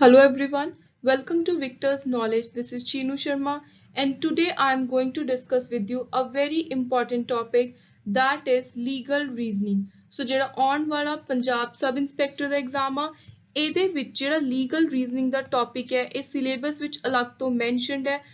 Hello everyone, welcome to Victor's Knowledge. This is Chinu Sharma, and today I am going to discuss with you a very important topic, that is legal reasoning. So ਜਿਹੜਾ ਆਉਣ ਵਾਲਾ Punjab sub inspector ਦਾ exam ਆ ਇਹਦੇ ਵਿੱਚ ਜਿਹੜਾ legal reasoning ਦਾ topic ਹੈ ਇਹ syllabus ਵਿੱਚ ਅਲੱਗ ਤੋਂ ਮੈਂਸ਼ਨਡ ਹੈ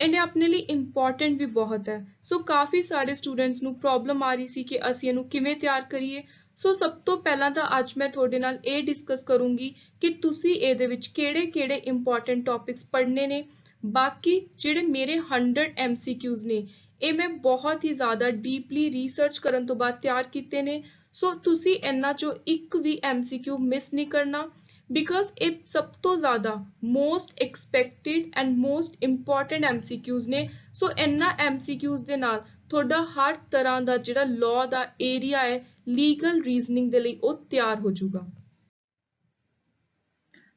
एंड अपने लिए इंपॉर्टेंट भी बहुत है। सो काफ़ी सारे स्टूडेंट्स ਨੂੰ प्रॉब्लम आ रही सी कि ਅਸੀਂ ਇਹਨੂੰ ਕਿਵੇਂ ਤਿਆਰ ਕਰੀਏ। ਸੋ ਸਭ ਤੋਂ ਪਹਿਲਾਂ ਤਾਂ ਅੱਜ ਮੈਂ ਤੁਹਾਡੇ ਨਾਲ ਇਹ ਡਿਸਕਸ ਕਰੂੰਗੀ ਕਿ ਤੁਸੀਂ ਇਹਦੇ ਵਿੱਚ ਕਿਹੜੇ-ਕਿਹੜੇ ਇੰਪੋਰਟੈਂਟ ਟੌਪਿਕਸ ਪੜ੍ਹਨੇ ਨੇ। ਬਾਕੀ ਜਿਹੜੇ ਮੇਰੇ 100 MCQs ਨੇ ਇਹ ਮੈਂ ਬਹੁਤ ਹੀ ਜ਼ਿਆਦਾ ਡੀਪਲੀ ਰਿਸਰਚ ਕਰਨ ਤੋਂ ਬਾਅਦ ਤਿਆਰ ਕੀਤੇ ਨੇ। ਸੋ ਤੁਸੀਂ ਇਹਨਾਂ ਚੋਂ ਇੱਕ ਵੀ MCQ ਮਿਸ ਨਹੀਂ ਕਰਨਾ because ਇਹ ਸਭ ਤੋਂ ਜ਼ਿਆਦਾ most expected and most important MCQs ਨੇ। ਸੋ ਇਹਨਾਂ MCQs ਦੇ ਨਾਲ ਤੁਹਾਡਾ ਹਰ ਤਰ੍ਹਾਂ ਦਾ ਜਿਹੜਾ law ਦਾ ਏਰੀਆ ਹੈ legal reasoning ਦੇ ਲਈ ਉਹ ਤਿਆਰ ਹੋ ਜਾਊਗਾ।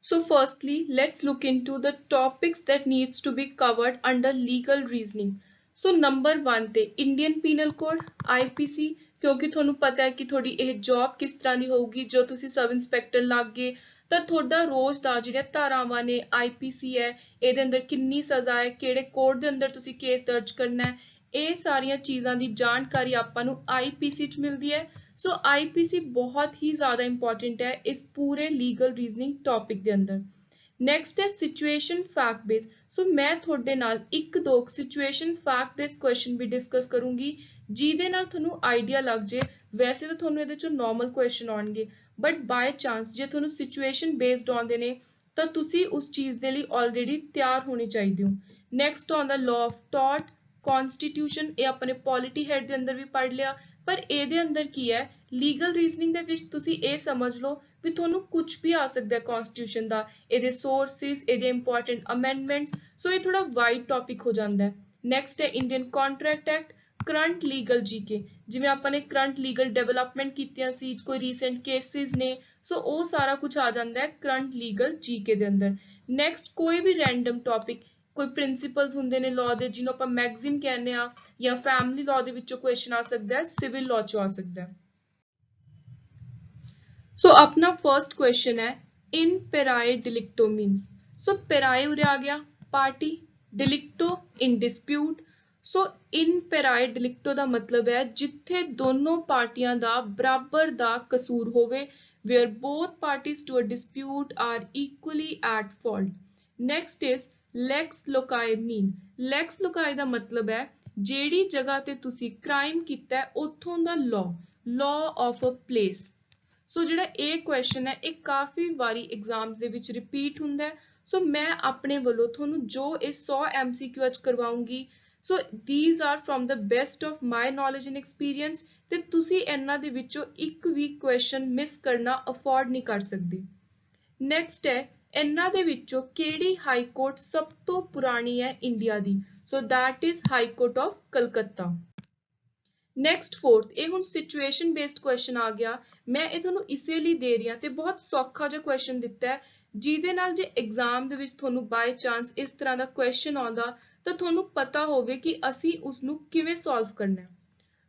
So firstly, let's look into the topics that needs to be covered under legal reasoning. So number 1 ਤੇ Indian Penal Code IPC ਕਿਉਂਕਿ ਤੁਹਾਨੂੰ ਪਤਾ ਹੈ ਕਿ ਤੁਹਾਡੀ ਇਹ ਜੌਬ ਕਿਸ ਤਰ੍ਹਾਂ ਦੀ ਹੋਊਗੀ ਜੋ ਤੁਸੀਂ ਸਬ ਇੰਸਪੈਕਟਰ ਲੱਗ ਗਏ ਤਾਂ ਤੁਹਾਡਾ ਰੋਜ਼ ਦਾ ਜਿਹੜੀਆਂ ਧਾਰਾਵਾਂ ਨੇ IPC ਹੈ ਇਹਦੇ ਅੰਦਰ ਕਿੰਨੀ ਸਜ਼ਾ ਹੈ ਕਿਹੜੇ ਕੋਡ ਦੇ ਅੰਦਰ ਤੁਸੀਂ ਕੇਸ ਦਰਜ ਕਰਨਾ ਹੈ ਇਹ ਸਾਰੀਆਂ ਚੀਜ਼ਾਂ ਦੀ ਜਾਣਕਾਰੀ ਆਪਾਂ ਨੂੰ IPC ਚ ਮਿਲਦੀ ਹੈ। ਸੋ IPC ਬਹੁਤ ਹੀ ਜ਼ਿਆਦਾ ਇੰਪੋਰਟੈਂਟ ਹੈ ਇਸ ਪੂਰੇ ਲੀਗਲ ਰੀਜ਼ਨਿੰਗ ਟੌਪਿਕ ਦੇ ਅੰਦਰ। ਨੈਕਸਟ ਹੈ ਸਿਚੁਏਸ਼ਨ ਫੈਕਟ ਬੇਸ। ਸੋ ਮੈਂ ਤੁਹਾਡੇ ਨਾਲ ਇੱਕ ਦੋ ਸਿਚੁਏਸ਼ਨ ਫੈਕਟ ਬੇਸ ਕੁਐਸਚਨ ਵੀ ਡਿਸਕਸ ਕਰੂੰਗੀ ਜਿਹਦੇ ਨਾਲ ਤੁਹਾਨੂੰ ਆਈਡੀਆ ਲੱਗ ਜੇ। ਵੈਸੇ ਤਾਂ ਤੁਹਾਨੂੰ ਇਹਦੇ ਚੋਂ ਨਾਰਮਲ ਕੁਐਸਚਨ ਆਉਣਗੇ ਬਟ ਬਾਈ ਚਾਂਸ ਜੇ ਤੁਹਾਨੂੰ ਸਿਚੁਏਸ਼ਨ ਬੇਸਡ ਆਉਂਦੇ ਨੇ ਤਾਂ ਤੁਸੀਂ ਉਸ ਚੀਜ਼ ਦੇ ਲਈ ਆਲਰੇਡੀ ਤਿਆਰ ਹੋਣੀ ਚਾਹੀਦੀ ਹੋ। ਨੈਕਸਟ ਆਉਂਦਾ ਲਾਅ ਆਫ ਟਾਰਟ ਕਨਸਟੀਟਿਊਸ਼ਨ ਇਹ ਆਪਣੇ ਪੋਲਿਟੀ ਹੈਡ ਦੇ ਅੰਦਰ ਵੀ ਪੜ੍ਹ ਲਿਆ ਪਰ ਇਹਦੇ ਅੰਦਰ ਕੀ ਹੈ ਲੀਗਲ ਰੀਜ਼ਨਿੰਗ ਦੇ ਵਿੱਚ ਤੁਸੀਂ ਇਹ ਸਮਝ ਲਓ ਵੀ ਤੁਹਾਨੂੰ ਕੁਝ ਵੀ ਆ ਸਕਦਾ ਹੈ ਕਨਸਟੀਟਿਊਸ਼ਨ ਦਾ ਇਹਦੇ ਸੋਰਸਿਸ ਇਹਦੇ ਇੰਪੋਰਟੈਂਟ ਅਮੈਂਡਮੈਂਟਸ। ਸੋ ਇਹ ਥੋੜਾ ਵਾਈਡ ਟੌਪਿਕ ਹੋ ਜਾਂਦਾ ਹੈ। ਨੈਕਸਟ ਹੈ Indian contract act current legal GK ਜਿਵੇਂ ਆਪਾਂ ਨੇ ਕਰੰਟ ਲੀਗਲ ਡਿਵੈਲਪਮੈਂਟ ਕੀਤੀਆਂ ਸੀ ਕੋਈ ਰੀਸੈਂਟ ਕੇਸਿਸ ਨੇ ਸੋ ਉਹ ਸਾਰਾ ਕੁਝ ਆ ਜਾਂਦਾ ਹੈ ਕਰੰਟ ਲੀਗਲ ਜੀਕੇ ਦੇ ਅੰਦਰ। ਨੈਕਸਟ ਕੋਈ ਵੀ ਰੈਂਡਮ ਟੌਪਿਕ ਕੋਈ ਪ੍ਰਿੰਸੀਪਲਸ ਹੁੰਦੇ ਨੇ ਲਾਅ ਦੇ ਜਿਹਨੂੰ ਆਪਾਂ ਮੈਗਜ਼ੀਮ ਕਹਿੰਦੇ ਆ ਜਾਂ ਫੈਮਿਲੀ ਲਾਅ ਦੇ ਵਿੱਚੋਂ ਕੁਐਸਚਨ ਆ ਸਕਦਾ ਹੈ ਸਿਵਲ ਲਾਅ ਚੋਂ ਆ ਸਕਦਾ ਹੈ। ਸੋ ਆਪਣਾ ਫਰਸਟ ਕੁਐਸਚਨ ਹੈ ਇਨ ਪੈਰਾਏ ਡਿਲਿਕਟੋ ਮੀਨਸ। ਸੋ ਪੈਰਾਏ ਉਰੇ ਆ ਗਿਆ ਪਾਰਟੀ ਡਿਲਿਕਟੋ ਇਨ ਡਿਸਪਿਊਟ। ਸੋ ਇਨ ਪੈਰਾਏ ਡਿਲਿਕਟੋ ਦਾ ਮਤਲਬ ਹੈ ਜਿੱਥੇ ਦੋਨੋਂ ਪਾਰਟੀਆਂ ਦਾ ਬਰਾਬਰ ਦਾ ਕਸੂਰ ਹੋਵੇ where both parties to a dispute are equally at fault. Next is lex loci mean. lex loci ਦਾ ਮਤਲਬ ਹੈ ਜਿਹੜੀ ਜਗ੍ਹਾ ਤੇ ਤੁਸੀਂ ਕ੍ਰਾਈਮ ਕੀਤਾ ਹੈ ਉੱਥੋਂ ਦਾ law of a place. ਸੋ ਜਿਹੜਾ ਇਹ ਕੁਐਸਚਨ ਹੈ ਇਹ ਕਾਫੀ ਵਾਰੀ ਐਗਜ਼ਾਮਸ ਦੇ ਵਿੱਚ ਰਿਪੀਟ ਹੁੰਦਾ ਹੈ। ਸੋ ਮੈਂ ਆਪਣੇ ਵੱਲੋਂ ਤੁਹਾਨੂੰ ਜੋ ਇਹ 100 MCQ ਅੱਜ ਕਰਵਾਉਂਗੀ ਸੋ these are from the best of my knowledge and experience ਤੇ ਤੁਸੀਂ ਇਹਨਾਂ ਦੇ ਵਿੱਚੋਂ ਇੱਕ ਵੀ ਕੁਐਸਚਨ ਮਿਸ ਕਰਨਾ ਅਫੋਰਡ ਨਹੀਂ ਕਰ ਸਕਦੇ। ਨੈਕਸਟ ਹੈ ਇਹਨਾਂ ਦੇ ਵਿੱਚੋਂ ਕਿਹੜੀ ਹਾਈ ਕੋਰਟ ਸਭ ਤੋਂ ਪੁਰਾਣੀ ਹੈ India the. So that is high court of Calcutta. Next fourth ਇਹ ਹੁਣ ਸਿਚੁਏਸ਼ਨ ਬੇਸਡ ਕੁਐਸਚਨ ਆ ਗਿਆ ਮੈਂ ਇਹ ਤੁਹਾਨੂੰ ਇਸੇ ਲਈ ਦੇ ਰਹੀ ਹਾਂ ਤੇ ਬਹੁਤ ਸੌਖਾ ਜਿਹਾ ਕੁਐਸਚਨ ਦਿੱਤਾ ਹੈ ਜਿਹਦੇ ਨਾਲ ਜੇ ਐਗਜ਼ਾਮ ਦੇ ਵਿੱਚ ਤੁਹਾਨੂੰ ਬਾਈ ਚਾਂਸ ਇਸ ਤਰ੍ਹਾਂ ਦਾ ਕੁਐਸਚਨ ਆਉਂਦਾ ਤਾਂ ਤੁਹਾਨੂੰ ਪਤਾ ਹੋਵੇ ਕਿ ਅਸੀਂ ਉਸ ਨੂੰ ਕਿਵੇਂ ਸੋਲਵ ਕਰਨਾ ਹੈ।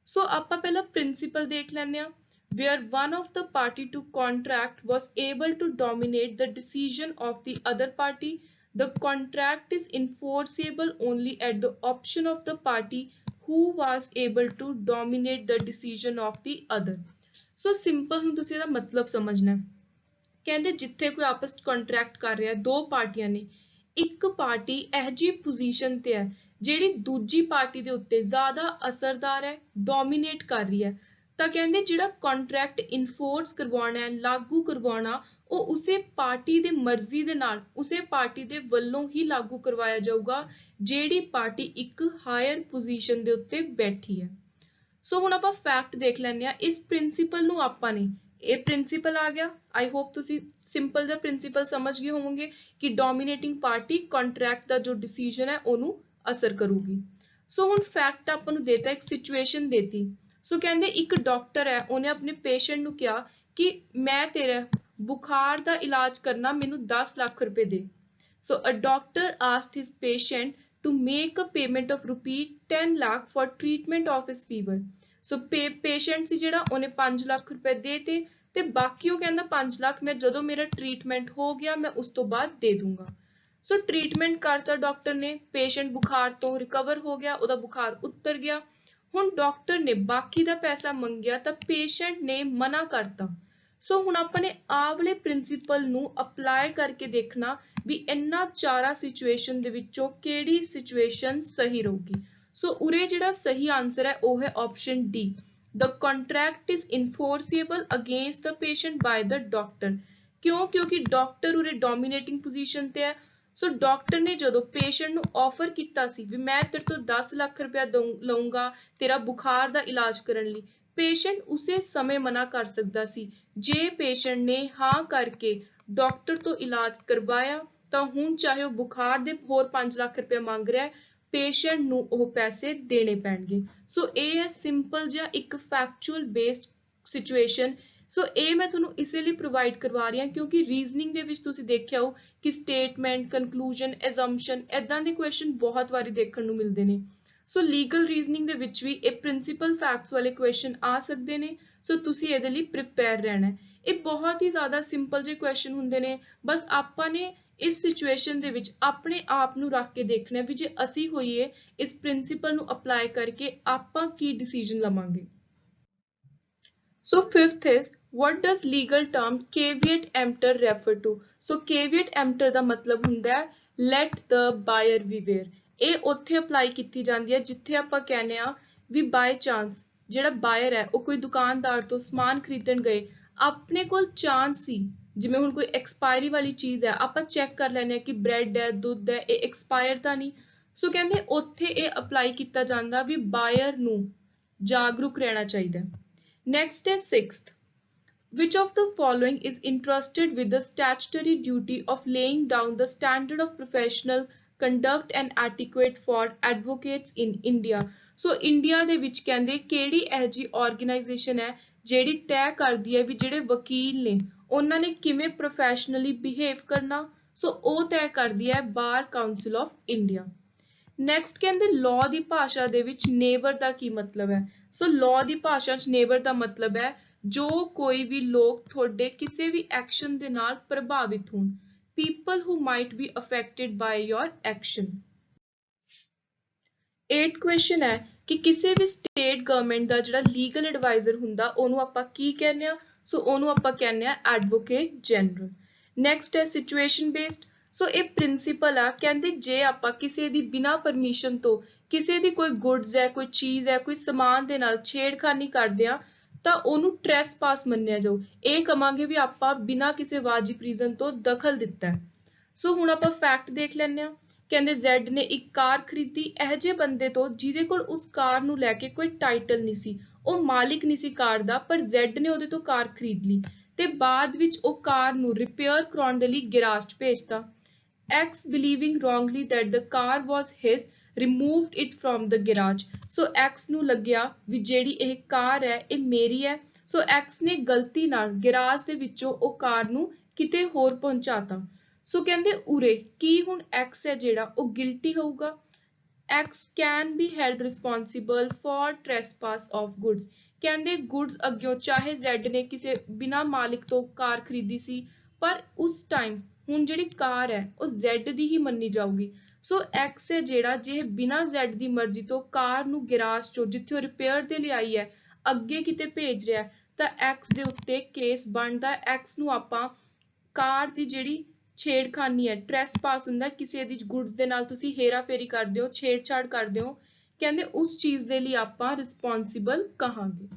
ਸੋ ਆਪਾਂ ਪਹਿਲਾਂ ਪ੍ਰਿੰਸੀਪਲ ਦੇਖ ਲੈਂਦੇ ਹਾਂ where one of the party to contract was able to dominate the decision of the other party the contract is enforceable only at the option of the party who was able to dominate the decision of the other. So simple ਨੂੰ ਤੁਸੀਂ ਇਹਦਾ ਮਤਲਬ ਸਮਝਣਾ ਕਹਿੰਦੇ ਜਿੱਥੇ ਕੋਈ ਆਪਸ contract ਕਰ ਰਿਹਾ ਦੋ ਪਾਰਟੀਆਂ ਨੇ ਇੱਕ ਪਾਰਟੀ ਇਹ ਜੀ ਪੋਜੀਸ਼ਨ ਤੇ ਹੈ ਜਿਹੜੀ ਦੂਜੀ ਪਾਰਟੀ ਦੇ ਉੱਤੇ ਜ਼ਿਆਦਾ ਅਸਰਦਾਰ ਹੈ ਡੋਮੀਨੇਟ ਕਰ ਰਹੀ ਹੈ ਤਾਂ ਕਹਿੰਦੇ ਜਿਹੜਾ ਕੰਟਰੈਕਟ ਇਨਫੋਰਸ ਕਰਵਾਉਣਾ ਹੈ ਲਾਗੂ ਕਰਵਾਉਣਾ ਉਹ ਉਸੇ ਪਾਰਟੀ ਦੇ ਮਰਜ਼ੀ ਦੇ ਨਾਲ ਉਸੇ ਪਾਰਟੀ ਦੇ ਵੱਲੋਂ ਹੀ ਲਾਗੂ ਕਰਵਾਇਆ ਜਾਊਗਾ ਜਿਹੜੀ ਪਾਰਟੀ ਇੱਕ ਹਾਇਰ ਪੋਜੀਸ਼ਨ ਦੇ ਉੱਤੇ ਬੈਠੀ ਹੈ। ਸੋ ਹੁਣ ਆਪਾਂ ਫੈਕਟ ਦੇਖ ਲੈਂਦੇ ਆ ਇਸ ਪ੍ਰਿੰਸੀਪਲ ਨੂੰ ਆਪਾਂ ਨੇ ਇਹ ਪ੍ਰਿੰਸੀਪਲ ਆ ਗਿਆ ਆਈ ਹੋਪ ਤੁਸੀਂ ਸਿੰਪਲ ਜਿਹਾ ਪ੍ਰਿੰਸੀਪਲ ਸਮਝ ਗਏ ਹੋਵੋਗੇ ਕਿ ਡੋਮੀਨੇਟਿੰਗ ਪਾਰਟੀ ਕੰਟਰੈਕਟ ਦਾ ਜੋ ਡਿਸੀਜਨ ਹੈ ਉਹਨੂੰ ਅਸਰ ਕਰੂਗੀ। ਸੋ ਹੁਣ ਫੈਕਟ ਆਪਾਂ ਨੂੰ ਦੇਤਾ ਇੱਕ ਸਿਚੁਏਸ਼ਨ ਦੇਤੀ ਸੋ ਕਹਿੰਦੇ ਇੱਕ ਡਾਕਟਰ ਹੈ ਉਹਨੇ ਆਪਣੇ ਪੇਸ਼ੈਂਟ ਨੂੰ ਕਿਹਾ ਕਿ ਮੈਂ ਤੇਰਾ ਬੁਖਾਰ ਦਾ ਇਲਾਜ ਕਰਨਾ ਮੈਨੂੰ 10 ਲੱਖ ਰੁਪਏ ਦੇ। So a doctor asked his patient to make a payment of rupee 10 lakh for treatment of his fever. So patient ਸੀ ਜਿਹੜਾ ਉਹਨੇ 5 ਲੱਖ ਰੁਪਏ ਦੇ ਤੇ ਤੇ ਬਾਕੀ ਉਹ ਕਹਿੰਦਾ 5 ਲੱਖ ਮੈਂ ਜਦੋਂ ਮੇਰਾ ਟ੍ਰੀਟਮੈਂਟ ਹੋ ਗਿਆ ਮੈਂ ਉਸ ਤੋਂ ਬਾਅਦ ਦੇ ਦੂੰਗਾ। ਸੋ ਟ੍ਰੀਟਮੈਂਟ ਕਰਤਾ ਡਾਕਟਰ ਨੇ, ਪੇਸ਼ੈਂਟ ਬੁਖਾਰ ਤੋਂ ਰਿਕਵਰ ਹੋ ਗਿਆ, ਉਹਦਾ ਬੁਖਾਰ ਉਤਰ ਗਿਆ। ਹੁਣ ਡਾਕਟਰ ਨੇ ਬਾਕੀ ਦਾ ਪੈਸਾ ਮੰਗਿਆ ਤਾਂ ਪੇਸ਼ੈਂਟ ਨੇ ਮਨਾ ਕਰਤਾ। ਸੋ ਹੁਣ ਆਪਾਂ ਨੇ ਆਹ ਵਾਲੇ ਪ੍ਰਿੰਸੀਪਲ ਨੂੰ ਅਪਲਾਈ ਕਰਕੇ ਦੇਖਣਾ ਵੀ ਇਹਨਾਂ ਚਾਰਾਂ ਸਿਚੁਏਸ਼ਨ ਦੇ ਵਿੱਚੋਂ ਕਿਹੜੀ ਸਿਚੁਏਸ਼ਨ ਸਹੀ ਰਹੂਗੀ। ਸੋ ਉਰੇ ਜਿਹੜਾ ਸਹੀ ਆਨਸਰ ਹੈ ਉਹ ਹੈ option D, the contract is enforceable against the patient by the doctor। ਕਿਉਂ? ਕਿਉਂਕਿ ਡਾਕਟਰ ਉਰੇ ਡੋਮੀਨੇਟਿੰਗ ਪੋਜੀਸ਼ਨ ਤੇ ਹੈ। ਸੋ ਡਾਕਟਰ ਨੇ ਜਦੋਂ ਪੇਸ਼ੈਂਟ ਨੂੰ ਆਫਰ ਕੀਤਾ ਸੀ ਵੀ ਮੈਂ ਤੇਰੇ ਤੋਂ 10 ਲੱਖ ਰੁਪਇਆ ਲਊਂਗਾ ਤੇਰਾ ਬੁਖਾਰ ਦਾ ਇਲਾਜ ਕਰਨ ਲਈ, ਪੇਸ਼ੈਂਟ ਉਸੇ ਸਮੇਂ ਮਨਾ ਕਰ ਸਕਦਾ ਸੀ। ਜੇ ਪੇਸ਼ੈਂਟ ਨੇ ਹਾਂ ਕਰਕੇ ਡਾਕਟਰ ਤੋਂ ਇਲਾਜ ਕਰਵਾਇਆ ਤਾਂ ਹੁਣ ਚਾਹੇ ਉਹ ਬੁਖਾਰ ਦੇ ਹੋਰ 5 ਲੱਖ ਰੁਪਇਆ ਮੰਗ ਰਿਹਾ, ਪੇਸ਼ੈਂਟ ਨੂੰ ਉਹ ਪੈਸੇ ਦੇਣੇ ਪੈਣਗੇ। ਸੋ ਇਹ ਹੈ ਸਿੰਪਲ ਜਿਹਾ ਇੱਕ ਫੈਕਚੁਅਲ ਬੇਸਡ ਸਿਚੁਏਸ਼ਨ। ਸੋ ਇਹ ਮੈਂ ਤੁਹਾਨੂੰ ਇਸੇ ਲਈ ਪ੍ਰੋਵਾਈਡ ਕਰਵਾ ਰਹੀ ਹਾਂ ਕਿਉਂਕਿ ਰੀਜ਼ਨਿੰਗ ਦੇ ਵਿੱਚ ਤੁਸੀਂ ਦੇਖਿਆ ਹੋ ਕਿ ਸਟੇਟਮੈਂਟ, ਕਨਕਲੂਜਨ, ਐਜ਼ੰਪਸ਼ਨ ਇਦਾਂ ਦੇ ਕੁਐਸਚਨ ਬਹੁਤ ਵਾਰੀ ਦੇਖਣ ਨੂੰ ਮਿਲਦੇ ਨੇ। ਸੋ ਲੀਗਲ ਰੀਜ਼ਨਿੰਗ ਦੇ ਵਿੱਚ ਵੀ ਇਹ ਪ੍ਰਿੰਸੀਪਲ ਫੈਕਟਸ ਵਾਲੇ ਕੁਐਸਚਨ ਆ ਸਕਦੇ ਨੇ। ਸੋ ਤੁਸੀਂ ਇਹਦੇ ਲਈ ਪ੍ਰਿਪੇਅਰ ਰਹਿਣਾ ਹੈ। ਇਹ ਬਹੁਤ ਹੀ ਜ਼ਿਆਦਾ ਸਿੰਪਲ ਜਿਹੇ ਕੁਐਸਚਨ ਹੁੰਦੇ ਨੇ, ਬਸ ਆਪਾਂ ਨੇ ਇਸ ਸਿਚੁਏਸ਼ਨ ਦੇ ਵਿੱਚ ਆਪਣੇ ਆਪ ਨੂੰ ਰੱਖ ਕੇ ਦੇਖਣਾ ਵੀ ਜੇ ਅਸੀਂ ਹੋਈਏ ਇਸ ਪ੍ਰਿੰਸੀਪਲ ਨੂੰ ਅਪਲਾਈ ਕਰਕੇ ਆਪਾਂ ਕੀ ਡਿਸੀਜਨ ਲਵਾਂਗੇ। So fifth is what does legal term caveat emptor refer to? So caveat emptor ਦਾ ਮਤਲਬ ਹੁੰਦਾ ਹੈ let the buyer beware। ਇਹ ਉੱਥੇ ਅਪਲਾਈ ਕੀਤੀ ਜਾਂਦੀ ਹੈ ਜਿੱਥੇ ਆਪਾਂ ਕਹਿੰਦੇ ਆ ਵੀ ਬਾਈ ਚਾਂਸ ਜਿਹੜਾ ਬਾਇਰ ਹੈ ਉਹ ਕੋਈ ਦੁਕਾਨਦਾਰ ਤੋਂ ਸਮਾਨ ਖਰੀਦਣ ਗਏ, ਆਪਣੇ ਕੋਲ ਚਾਂਸ ਸੀ ਜਿਵੇਂ ਹੁਣ ਕੋਈ ਐਕਸਪਾਇਰੀ ਵਾਲੀ ਚੀਜ਼ ਹੈ, ਆਪਾਂ ਚੈੱਕ ਕਰ ਲੈਂਦੇ ਆ ਕਿ ਬ੍ਰੈਡ ਹੈ, ਦੁੱਧ ਹੈ, ਇਹ ਐਕਸਪਾਇਰ ਤਾਂ ਨਹੀਂ। ਸੋ ਕਹਿੰਦੇ ਉੱਥੇ ਇਹ ਅਪਲਾਈ ਕੀਤਾ ਜਾਂਦਾ ਵੀ ਬਾਇਰ ਨੂੰ ਜਾਗਰੂਕ ਰਹਿਣਾ ਚਾਹੀਦਾ। ਨੈਕਸਟ ਹੈ sixth, which of the following is entrusted with the statutory duty of laying down the standard of professional conduct and etiquette for advocates in India? So India ਦੇ ਵਿੱਚ ਕਹਿੰਦੇ ਕਿਹੜੀ ਇਹ ਜੀ ਆਰਗੇਨਾਈਜੇਸ਼ਨ ਹੈ ਜਿਹੜੀ ਤੈਅ ਕਰਦੀ ਹੈ ਵੀ ਜਿਹੜੇ ਵਕੀਲ ਨੇ ਉਹਨਾਂ ਨੇ ਕਿਵੇਂ ਪ੍ਰੋਫੈਸ਼ਨਲੀ ਬਿਹੇਵ ਕਰਨਾ। ਸੋ ਉਹ ਤੈਅ ਕਰਦੀ ਹੈ ਬਾਰ ਕਾਉਂਸਲ ਆਫ ਇੰਡੀਆ। ਨੈਕਸਟ ਕਹਿੰਦੇ ਲਾਅ ਦੀ ਭਾਸ਼ਾ ਦੇ ਵਿੱਚ ਨੇਬਰ ਦਾ ਕੀ ਮਤਲਬ ਹੈ। ਸੋ ਲਾਅ ਦੀ ਭਾਸ਼ਾ 'ਚ ਨੇਬਰ ਦਾ ਮਤਲਬ ਹੈ ਜੋ ਕੋਈ ਵੀ ਲੋਕ ਤੁਹਾਡੇ ਕਿਸੇ ਵੀ ਐਕਸ਼ਨ ਦੇ ਨਾਲ ਪ੍ਰਭਾਵਿਤ ਹੋਣ, people who might be affected by your action। 8th question ਹੈ ਕਿ ਕਿਸੇ ਵੀ ਸਟੇਟ ਗਵਰਨਮੈਂਟ ਦਾ ਜਿਹੜਾ ਲੀਗਲ ਐਡਵਾਈਜ਼ਰ ਹੁੰਦਾ ਉਹਨੂੰ ਆਪਾਂ ਕੀ ਕਹਿੰਦੇ ਆ। ਸੋ ਉਹਨੂੰ ਆਪਾਂ ਕਹਿੰਦੇ ਆ ਐਡਵੋਕੇਟ ਜਨਰਲ। ਨੈਕਸਟ ਹੈ ਸਿਚੁਏਸ਼ਨ ਬੇਸਡ। ਸੋ ਇਹ ਪ੍ਰਿੰਸੀਪਲ ਆ, ਕਹਿੰਦੇ ਜੇ ਆਪਾਂ ਕਿਸੇ ਦੀ ਬਿਨਾਂ ਪਰਮਿਸ਼ਨ ਤੋਂ ਕਿਸੇ ਦੀ ਕੋਈ ਗੁੱਡਸ ਹੈ, ਕੋਈ ਚੀਜ਼ ਹੈ, ਕੋਈ ਸਮਾਨ ਦੇ ਨਾਲ ਛੇੜਖਾਨੀ ਕਰਦੇ ਆ ਤਾਂ ਉਹਨੂੰ ਟ੍ਰੈਸਪਾਸ ਮੰਨਿਆ ਜਾਊ। ਇਹ ਕਵਾਂਗੇ ਵੀ ਆਪਾਂ ਬਿਨਾਂ ਕਿਸੇ ਵਾਜਿਬ ਰੀਜ਼ਨ ਤੋਂ ਦਖਲ ਦਿੱਤਾ ਹੈ। ਸੋ ਹੁਣ ਆਪਾਂ ਫੈਕਟ ਦੇਖ ਲੈਂਦੇ ਆ। ਕਹਿੰਦੇ ਜ਼ੈਡ ਨੇ ਇੱਕ ਕਾਰ ਖਰੀਦੀ ਇਹੋ ਜਿਹੇ ਬੰਦੇ ਤੋਂ ਜਿਹਦੇ ਕੋਲ ਉਸ ਕਾਰ ਨੂੰ ਲੈ ਕੇ ਕੋਈ ਟਾਈਟਲ ਨਹੀਂ ਸੀ, ਉਹ ਮਾਲਿਕ ਨਹੀਂ ਸੀ ਕਾਰ ਦਾ, ਪਰ ਜ਼ੈਡ ਨੇ ਉਹਦੇ ਤੋਂ ਕਾਰ ਖਰੀਦ ਲਈ ਤੇ ਬਾਅਦ ਵਿੱਚ ਉਹ ਕਾਰ ਨੂੰ ਰਿਪੇਅਰ ਕਰਾਉਣ ਦੇ ਲਈ ਗੈਰਾਜ 'ਚ ਭੇਜਤਾ। X believing wrongly that the car was his removed it from the garage। So X ਨੂੰ ਲੱਗਿਆ ਵੀ ਜਿਹੜੀ ਇਹ ਕਾਰ ਹੈ ਇਹ ਮੇਰੀ ਹੈ। ਸੋ ਐਕਸ ਨੇ ਗਲਤੀ ਨਾਲ ਗੈਰਾਜ ਦੇ ਵਿੱਚੋਂ ਉਹ ਕਾਰ ਨੂੰ ਕਿਤੇ ਹੋਰ ਪਹੁੰਚਾਤਾ। ਸੋ ਕਹਿੰਦੇ ਉਰੇ ਕੀ ਹੁਣ ਐਕਸ ਹੈ ਜਿਹੜਾ ਉਹ ਗਿਲਟੀ ਹੋਊਗਾ। X can be held responsible for trespass of goods। ਕਹਿੰਦੇ ਗੁੱਡਸ ਅੱਗਿਓਂ ਚਾਹੇ ਜ਼ੈਡ ਨੇ ਕਿਸੇ ਬਿਨਾਂ ਮਾਲਿਕ ਤੋਂ ਕਾਰ ਖਰੀਦੀ ਸੀ, ਪਰ ਉਸ ਟਾਈਮ ਹੁਣ ਜਿਹੜੀ ਕਾਰ ਹੈ ਉਹ ਜ਼ੈਡ ਦੀ ਹੀ ਮੰਨੀ ਜਾਊਗੀ। ਸੋ ਐਕਸ ਹੈ ਜਿਹੜਾ ਜੇ ਬਿਨਾਂ ਜ਼ੈਡ ਦੀ ਮਰਜ਼ੀ ਤੋਂ ਕਾਰ ਨੂੰ ਗੈਰਾਜ ਚੋਂ ਜਿੱਥੇ ਉਹ ਰਿਪੇਅਰ ਦੇ ਲਈ ਆਈ ਹੈ ਅੱਗੇ ਕਿਤੇ ਭੇਜ ਰਿਹਾ ਤਾਂ ਐਕਸ ਦੇ ਉੱਤੇ ਕੇਸ ਬਣਦਾ। ਐਕਸ ਨੂੰ ਆਪਾਂ ਕਾਰ ਦੀ ਜਿਹੜੀ ਛੇੜਖਾਨੀ ਹੈ, ਟ੍ਰੈਸਪਾਸ ਹੁੰਦਾ ਕਿਸੇ ਦੀ ਗੁੱਡਸ ਦੇ ਨਾਲ ਤੁਸੀਂ ਹੇਰਾਫੇਰੀ ਕਰਦੇ ਹੋ, ਛੇੜਛਾੜ ਕਰਦੇ ਹੋ, ਕਹਿੰਦੇ ਉਸ ਚੀਜ਼ ਦੇ ਲਈ ਆਪਾਂ ਰਿਸਪੋਂਸਿਬਲ ਕਹਾਂਗੇ।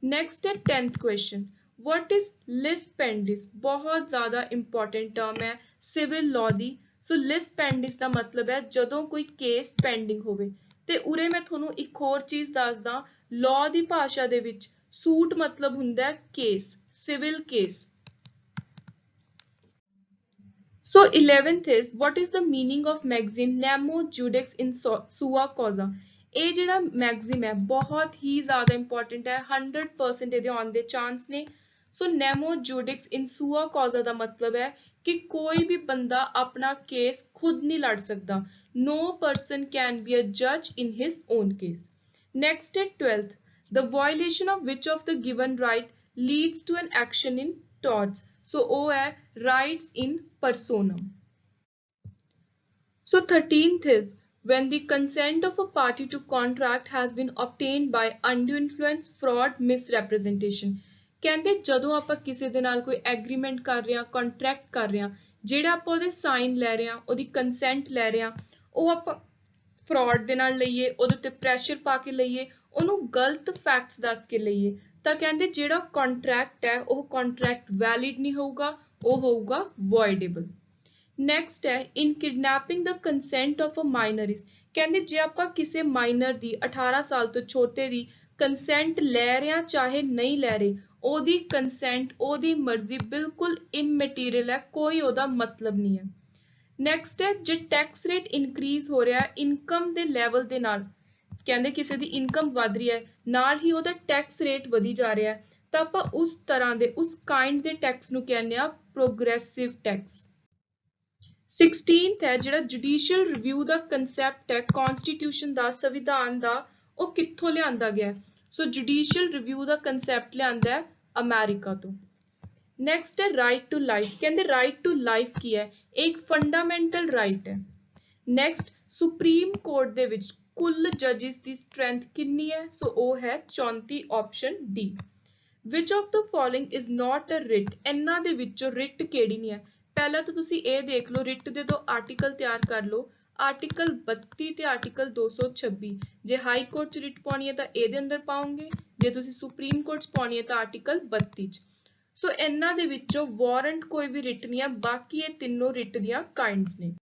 ਨੈਕਸਟ ਹੈ 10th question, what is lis pendis? ਬਹੁਤ ਜ਼ਿਆਦਾ ਇੰਪੋਰਟੈਂਟ ਟਰਮ ਹੈ ਸਿਵਲ ਲਾਅ ਦੀ। ਸੋ ਲਿਸ ਪੈਂਡਿਸ ਦਾ ਮਤਲਬ ਹੈ ਜਦੋਂ ਕੋਈ ਕੇਸ ਪੈਂਡਿੰਗ ਹੋਵੇ। ਤੇ ਉਰੇ ਮੈਂ ਤੁਹਾਨੂੰ ਇੱਕ ਹੋਰ ਚੀਜ਼ ਦੱਸਦਾ, ਲਾਅ ਦੀ ਭਾਸ਼ਾ ਦੇ ਵਿੱਚ ਸੂਟ ਮਤਲਬ ਹੁੰਦਾ ਹੈ case, civil case. So 11th is what is the meaning of maxim nemo judex in sua causa? ਇਹ ਜਿਹੜਾ ਮੈਗਜ਼ੀਮ ਹੈ ਬਹੁਤ ਹੀ ਜ਼ਿਆਦਾ ਇੰਪੋਰਟੈਂਟ ਹੈ, 100% ਇਹਦੇ ਆਉਣ ਦੇ ਚਾਂਸ ਨੇ। ਸੋ ਨੈਮੋ ਜੂਡਿਕਸ ਇਨ ਸੂਆ ਕੌਜ਼ਾ ਦਾ ਮਤਲਬ ਹੈ ਕਿ ਕੋਈ ਵੀ ਬੰਦਾ ਆਪਣਾ ਕੇਸ ਖੁਦ ਨਹੀਂ ਲੜ ਸਕਦਾ। No person can be a judge in his own case। Next ਹੈ 12th, the violation of which of the given right leads to an action in torts, so O है rights in personam. So 13th is when the consent of a party to contract has been obtained by undue influence, fraud, misrepresentation. ਕਹਿੰਦੇ ਜਦੋਂ ਆਪਾਂ ਕਿਸੇ ਦੇ ਨਾਲ ਕੋਈ agreement ਕਰ ਰਹੇ ਹਾਂ, ਕੰਟਰੈਕਟ ਕਰ ਰਹੇ ਹਾਂ, ਜਿਹੜਾ ਆਪਾਂ ਉਹਦੇ ਸਾਈਨ ਲੈ ਰਹੇ ਹਾਂ, ਉਹਦੀ ਕੰਸੈਂਟ ਲੈ ਰਹੇ ਹਾਂ, ਉਹ ਆਪਾਂ ਫਰਾਡ ਦੇ ਨਾਲ ਲਈਏ, ਉਹਦੇ ਉੱਤੇ ਪ੍ਰੈਸ਼ਰ ਪਾ ਕੇ ਲਈਏ, ਉਹਨੂੰ ਗਲਤ ਫੈਕਟਸ ਦੱਸ ਕੇ ਲਈਏ, ਤਾਂ ਕਹਿੰਦੇ ਜਿਹੜਾ ਕੰਟਰੈਕਟ ਹੈ ਉਹ ਕੰਟਰੈਕਟ ਵੈਲਿਡ ਨਹੀਂ ਹੋਊਗਾ, ਉਹ ਹੋਊਗਾ voidable. ਨੈਕਸਟ ਹੈ ਇਨ ਕਿਡਨੈਪਿੰਗ ਦਾ consent of a minor is, ਕਹਿੰਦੇ ਜੇ ਆਪਾਂ ਕਿਸੇ ਮਾਈਨਰ ਦੀ 18 ਸਾਲ ਤੋਂ ਛੋਟੇ ਦੀ ਕੰਸੈਂਟ ਲੈ ਰਹੇ ਹਾਂ ਚਾਹੇ ਨਹੀਂ ਲੈ ਰਹੇ, ਉਹਦੀ ਕੰਸੈਂਟ ਉਹਦੀ ਮਰਜ਼ੀ ਬਿਲਕੁਲ ਇਮੈਟੀਰੀਅਲ ਹੈ, ਕੋਈ ਉਹਦਾ ਮਤਲਬ ਨਹੀਂ ਹੈ. ਨੈਕਸਟ ਹੈ ਜੇ ਟੈਕਸ ਰੇਟ ਇਨਕਰੀਜ਼ ਹੋ ਰਿਹਾ ਇਨਕਮ ਦੇ ਲੈਵਲ ਦੇ ਨਾਲ, ਕਹਿੰਦੇ ਕਿਸੇ ਦੀ ਇਨਕਮ ਵਧ ਰਹੀ ਹੈ ਨਾਲ ਹੀ ਉਹਦਾ ਟੈਕਸ ਰੇਟ ਵਧੀ ਜਾ ਰਿਹਾ ਹੈ, ਤਾਂ ਆਪਾਂ ਉਸ ਤਰ੍ਹਾਂ ਦੇ ਉਸ ਕਾਈਂਡ ਦੇ ਟੈਕਸ ਨੂੰ ਕਹਿੰਦੇ ਆ ਪ੍ਰੋਗਰੈਸਿਵ ਟੈਕਸ. 16th ਹੈ ਜਿਹੜਾ ਜੁਡੀਸ਼ੀਅਲ ਰਿਵਿਊ ਦਾ ਕਨਸੈਪਟ ਹੈ ਕਨਸਟੀਟਿਊਸ਼ਨ ਦਾ, ਸੰਵਿਧਾਨ ਦਾ, ਉਹ ਕਿੱਥੋਂ ਲਿਆਂਦਾ ਗਿਆ? ਸੋ ਜੁਡੀਸ਼ੀਅਲ ਰਿਵਿਊ ਦਾ ਕਨਸੈਪਟ ਲਿਆਂਦਾ ਹੈ ਅਮਰੀਕਾ ਤੋਂ. ਨੈਕਸਟ ਹੈ ਰਾਈਟ ਟੂ ਲਾਈਫ, ਕਹਿੰਦੇ ਰਾਈਟ ਟੂ ਲਾਈਫ ਕੀ ਹੈ? ਇੱਕ ਫੰਡਾਮੈਂਟਲ ਰਾਈਟ ਹੈ. ਨੈਕਸਟ ਸੁਪਰੀਮ ਕੋਰਟ ਦੇ ਵਿੱਚ ਕੁੱਲ ਜੱਜਿਸ ਦੀ ਸਟਰੈਂਥ ਕਿੰਨੀ ਹੈ? ਸੋ ਉਹ ਹੈ 34, option D. Which of the following is not a writ, ਇਹਨਾਂ ਦੇ ਵਿੱਚੋਂ ਰਿਟ ਕਿਹੜੀ ਨਹੀਂ ਹੈ? ਪਹਿਲਾਂ ਤਾਂ ਤੁਸੀਂ ਇਹ ਦੇਖ ਲਓ, ਰਿਟ ਦੇ ਦੋ ਆਰਟੀਕਲ ਤਿਆਰ ਕਰ ਲਓ, ਆਰਟੀਕਲ 32 ਤੇ ਆਰਟੀਕਲ 226. ਜੇ ਹਾਈ ਕੋਰਟ 'ਚ ਰਿਟ ਪਾਉਣੀ ਹੈ ਤਾਂ ਇਹਦੇ ਅੰਦਰ ਪਾਉਂਗੇ, ਜੇ ਤੁਸੀਂ ਸੁਪਰੀਮ ਕੋਰਟ 'ਚ ਪਾਉਣੀ ਹੈ ਤਾਂ ਆਰਟੀਕਲ 32 'ਚ. ਸੋ ਇਹਨਾਂ ਦੇ ਵਿੱਚੋਂ ਵਾਰੰਟ ਕੋਈ ਵੀ ਰਿਟ ਨਹੀਂ ਹੈ, ਬਾਕੀ ਇਹ ਤਿੰਨੋਂ ਰਿਟ ਦੀਆਂ ਕਾਈਂਡਸ ਨੇ.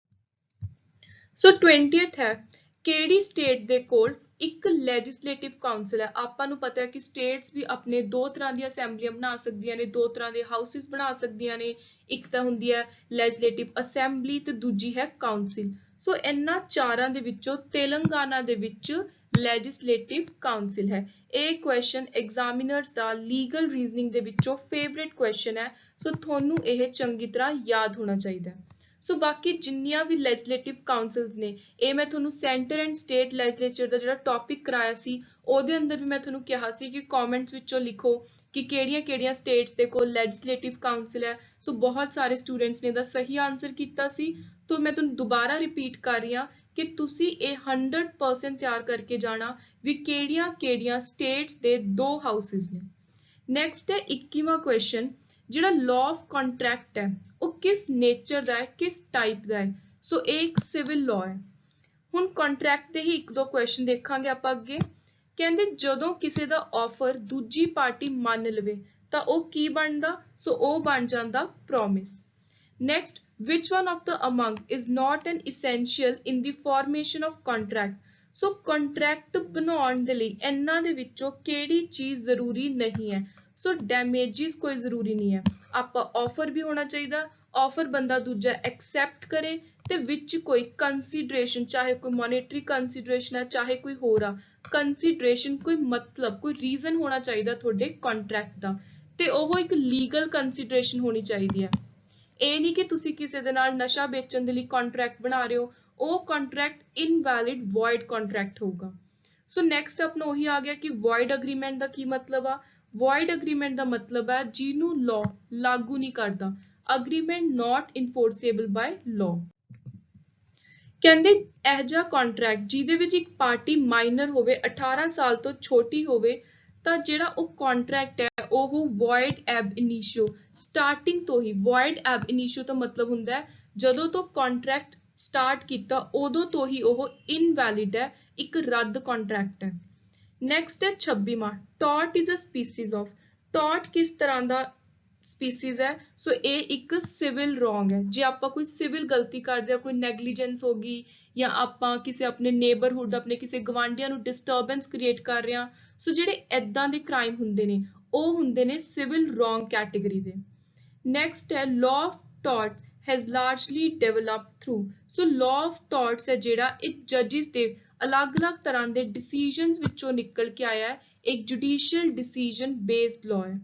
ਸੋ 20th ਹੈ ਕਿਹੜੀ ਸਟੇਟ ਦੇ ਕੋਲ ਇੱਕ ਲੈਜਿਸਲੇਟਿਵ ਕਾਉਂਸਲ ਹੈ? ਆਪਾਂ ਨੂੰ ਪਤਾ ਹੈ ਕਿ ਸਟੇਟਸ ਵੀ ਆਪਣੇ ਦੋ ਤਰ੍ਹਾਂ ਦੀਆਂ ਅਸੈਂਬਲੀਆਂ ਬਣਾ ਸਕਦੀਆਂ ਨੇ, ਦੋ ਤਰ੍ਹਾਂ ਦੇ ਹਾਊਸਿਸ ਬਣਾ ਸਕਦੀਆਂ ਨੇ, ਇੱਕ ਤਾਂ ਹੁੰਦੀ ਹੈ ਲੈਜਿਸਲੇਟਿਵ ਅਸੈਂਬਲੀ ਤੇ ਦੂਜੀ ਹੈ ਕਾਉਂਸਲ. ਸੋ ਇਹਨਾਂ ਚਾਰਾਂ ਦੇ ਵਿੱਚੋਂ ਤੇਲੰਗਾਨਾ ਦੇ ਵਿੱਚ ਲੈਜਿਸਲੇਟਿਵ ਕਾਉਂਸਲ ਹੈ. ਇਹ ਕੁਐਸਚਨ ਐਗਜ਼ਾਮੀਨਰਸ ਦਾ ਲੀਗਲ ਰੀਜ਼ਨਿੰਗ ਦੇ ਵਿੱਚੋਂ ਫੇਵਰੇਟ ਕੁਐਸਚਨ ਹੈ, ਸੋ ਤੁਹਾਨੂੰ ਇਹ ਚੰਗੀ ਤਰ੍ਹਾਂ ਯਾਦ ਹੋਣਾ ਚਾਹੀਦਾ ਹੈ. ਸੋ ਬਾਕੀ ਜਿੰਨੀਆਂ ਵੀ ਲੈਜਿਸਲੇਟਿਵ ਕਾਉਂਸਲਸ ਨੇ, ਇਹ ਮੈਂ ਤੁਹਾਨੂੰ ਸੈਂਟਰ ਐਂਡ ਸਟੇਟ ਲੈਜਿਸਲੇਚਰ ਦਾ ਜਿਹੜਾ ਟੌਪਿਕ ਕਰਾਇਆ ਸੀ ਉਹਦੇ ਅੰਦਰ ਵੀ ਮੈਂ ਤੁਹਾਨੂੰ ਕਿਹਾ ਸੀ ਕਿ ਕਮੈਂਟਸ ਵਿੱਚੋਂ ਲਿਖੋ ਕਿ ਕਿਹੜੀਆਂ-ਕਿਹੜੀਆਂ ਸਟੇਟਸ ਦੇ ਕੋਲ ਲੈਜਿਸਲੇਟਿਵ ਕਾਉਂਸਲ ਹੈ. ਸੋ ਬਹੁਤ ਸਾਰੇ ਸਟੂਡੈਂਟਸ ਨੇ ਇਹਦਾ ਸਹੀ ਆਨਸਰ ਕੀਤਾ ਸੀ, ਤਾਂ ਮੈਂ ਤੁਹਾਨੂੰ ਦੁਬਾਰਾ ਰਿਪੀਟ ਕਰ ਰਹੀ ਹਾਂ ਕਿ ਤੁਸੀਂ ਇਹ 100% ਤਿਆਰ ਕਰਕੇ ਜਾਣਾ ਵੀ ਕਿਹੜੀਆਂ-ਕਿਹੜੀਆਂ ਸਟੇਟਸ ਦੇ ਦੋ ਹਾਊਸਿਸ ਨੇ. ਨੈਕਸਟ ਹੈ 21ਵਾਂ ਕੁਐਸਚਨ, ਜਿਹੜਾ ਲਾਅ ਆਫ ਕੰਟਰੈਕਟ ਹੈ ਉਹ ਕਿਸ ਨੇਚਰ ਦਾ ਹੈ, ਕਿਸ ਟਾਈਪ ਦਾ ਹੈ? ਸੋ ਇਹ ਇੱਕ ਸਿਵਲ ਲਾਅ ਹੈ. ਹੁਣ ਕੰਟਰੈਕਟ ਦੇ ਹੀ ਇੱਕ ਦੋ ਕੁਐਸਚਨ ਦੇਖਾਂਗੇ ਆਪਾਂ ਅੱਗੇ. ਕਹਿੰਦੇ ਜਦੋਂ ਕਿਸੇ ਦਾ ਆਫਰ ਦੂਜੀ ਪਾਰਟੀ ਮੰਨ ਲਵੇ ਤਾਂ ਉਹ ਕੀ ਬਣਦਾ? ਸੋ ਉਹ ਬਣ ਜਾਂਦਾ promise. Next which one of the among is not an essential in the formation of contract? So contract ਬਣਾਉਣ ਦੇ ਲਈ ਇਹਨਾਂ ਦੇ ਵਿੱਚੋਂ ਕਿਹੜੀ ਚੀਜ਼ ਜ਼ਰੂਰੀ ਨਹੀਂ ਹੈ? ਸੋ ਡੈਮੇਜਿਸ ਕੋਈ ਜ਼ਰੂਰੀ ਨਹੀਂ ਹੈ, ਆਪਾਂ ਆਫਰ ਵੀ ਹੋਣਾ ਚਾਹੀਦਾ, ਆਫਰ ਬੰਦਾ ਦੂਜਾ ਐਕਸੈਪਟ ਕਰੇ, ਤੇ ਵਿੱਚ ਕੋਈ ਕੰਸੀਡਰੇਸ਼ਨ, ਚਾਹੇ ਕੋਈ ਮੋਨੇਟਰੀ ਕੰਸੀਡਰੇਸ਼ਨ ਹੈ ਚਾਹੇ ਕੋਈ ਹੋਰ ਆ ਕੰਸੀਡਰੇਸ਼ਨ, ਕੋਈ ਮਤਲਬ ਕੋਈ ਰੀਜ਼ਨ ਹੋਣਾ ਚਾਹੀਦਾ ਤੁਹਾਡੇ ਕੰਟਰੈਕਟ ਦਾ, ਤੇ ਉਹ ਇੱਕ ਲੀਗਲ ਕੰਸੀਡਰੇਸ਼ਨ ਹੋਣੀ ਚਾਹੀਦੀ ਹੈ. ਇਹ ਨਹੀਂ ਕਿ ਤੁਸੀਂ ਕਿਸੇ ਦੇ ਨਾਲ ਨਸ਼ਾ ਵੇਚਣ ਦੇ ਲਈ ਕੰਟਰੈਕਟ ਬਣਾ ਰਹੇ ਹੋ, ਉਹ ਕੰਟਰੈਕਟ ਇਨਵੈਲਿਡ ਵੋਇਡ ਕੰਟਰੈਕਟ ਹੋਊਗਾ. ਸੋ ਨੈਕਸਟ ਆਪਣਾ ਉਹੀ ਆ ਗਿਆ ਕਿ ਵੋਇਡ ਅਗਰੀਮੈਂਟ ਦਾ ਕੀ ਮਤਲਬ ਆ? ਵੋਇਡ ਅਗਰੀਮੈਂਟ ਦਾ ਮਤਲਬ ਹੈ ਜਿਹਨੂੰ ਲਾਅ ਲਾਗੂ ਨਹੀਂ ਕਰਦਾ, ਅਗਰੀਮੈਂਟ ਨਾਟ ਇਨਫੋਰਸੇਬਲ ਬਾय ਲਾਅ. ਕਹਿੰਦੇ ਇਹ ਜਿਹਾ ਕੰਟਰੈਕਟ ਜਿਹਦੇ ਵਿੱਚ ਇੱਕ ਪਾਰਟੀ ਮਾਈਨਰ ਹੋਵੇ, 18 ਸਾਲ ਤੋਂ ਛੋਟੀ ਹੋਵੇ, ਤਾਂ ਜਿਹੜਾ ਉਹ ਕੰਟਰੈਕਟ ਹੈ ਉਹ void ab initio, ਸਟਾਰਟਿੰਗ ਤੋਂ ਹੀ void ab initio ਦਾ ਮਤਲਬ ਹੁੰਦਾ ਹੈ ਜਦੋਂ ਤੋਂ ਕੰਟਰੈਕਟ ਸਟਾਰਟ ਕੀਤਾ ਉਦੋਂ ਤੋਂ ਹੀ ਉਹ ਇਨਵੈਲਿਡ ਹੈ, ਇੱਕ ਰੱਦ ਕੰਟਰੈਕਟ ਹੈ. ਨੈਕਸਟ ਹੈ 26ਵਾਂ, tart is a species of. Tart ਕਿਸ ਤਰ੍ਹਾਂ ਦਾ ਸਪੀਸੀਜ਼ ਹੈ? ਸੋ ਇਹ ਇੱਕ ਸਿਵਲ ਰੋਂਗ ਹੈ. ਜੇ ਆਪਾਂ ਕੋਈ ਸਿਵਲ ਗਲਤੀ ਕਰਦੇ ਹਾਂ, ਕੋਈ ਨੈਗਲੀਜੈਂਸ ਹੋ ਗਈ, ਜਾਂ ਆਪਾਂ ਕਿਸੇ ਆਪਣੇ ਨੇਬਰਹੁੱਡ ਆਪਣੇ ਕਿਸੇ ਗਵਾਂਢੀਆਂ ਨੂੰ ਡਿਸਟਰਬੈਂਸ ਕ੍ਰੀਏਟ ਕਰ ਰਹੇ ਹਾਂ, ਸੋ ਜਿਹੜੇ ਐਦਾਂ ਦੇ ਕ੍ਰਾਈਮ ਹੁੰਦੇ ਨੇ ਉਹ ਹੁੰਦੇ ਨੇ ਸਿਵਲ ਰੋਂਗ ਕੈਟੇਗਰੀ ਦੇ. ਨੈਕਸਟ ਹੈ law of torts has largely developed through. So law of torts ਹੈ ਜਿਹੜਾ ਇਹ ਜੱਜਿਸ ਦੇ ਅਲੱਗ-ਅਲੱਗ ਤਰ੍ਹਾਂ ਦੇ ਡਿਸੀਜਨਸ ਵਿੱਚੋਂ ਨਿਕਲ ਕੇ ਆਇਆ ਹੈ, ਇੱਕ ਜੁਡੀਸ਼ੀਅਲ ਡਿਸੀਜਨ ਬੇਸਡ ਲਾਅ ਹੈ.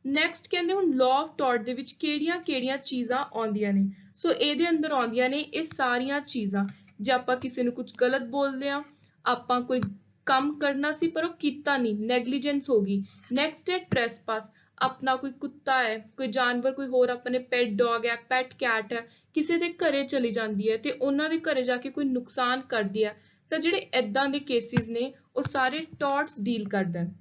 ਨੈਕਸਟ ਕਹਿੰਦੇ ਹੁਣ ਲਾਅ ਆਫ ਟਾਰਟ ਦੇ ਵਿੱਚ ਕਿਹੜੀਆਂ-ਕਿਹੜੀਆਂ ਚੀਜ਼ਾਂ ਆਉਂਦੀਆਂ ਨੇ? ਸੋ ਇਹਦੇ ਅੰਦਰ ਆਉਂਦੀਆਂ ਨੇ ਇਹ ਸਾਰੀਆਂ ਚੀਜ਼ਾਂ. ਜੇ ਆਪਾਂ ਕਿਸੇ ਨੂੰ ਕੁਝ ਗਲਤ ਬੋਲਦੇ ਆ, ਆਪਾਂ ਕੋਈ ਕੰਮ ਕਰਨਾ ਸੀ ਪਰ ਉਹ ਕੀਤਾ ਨਹੀਂ, ਨੈਗਲੀਜੈਂਸ ਹੋ ਗਈ. ਨੈਕਸਟ ਹੈ ਟ੍ਰੈਸਪਾਸ, अपना कोई कुत्ता है, कोई जानवर, कोई होर अपने पेट डॉग है, पेट कैट है, ਕਿਸੇ ਦੇ ਘਰੇ ਚਲੀ ਜਾਂਦੀ ਹੈ ਤੇ ਉਹਨਾਂ ਦੇ ਘਰੇ ਜਾ ਕੇ ਕੋਈ ਨੁਕਸਾਨ ਕਰਦੀ ਹੈ, ਤਾਂ ਜਿਹੜੇ ਇਦਾਂ ਦੇ ਕੇਸਿਸ ਨੇ ਉਹ ਸਾਰੇ ਟੌਰਟਸ ਡੀਲ ਕਰਦਾ ਹੈ।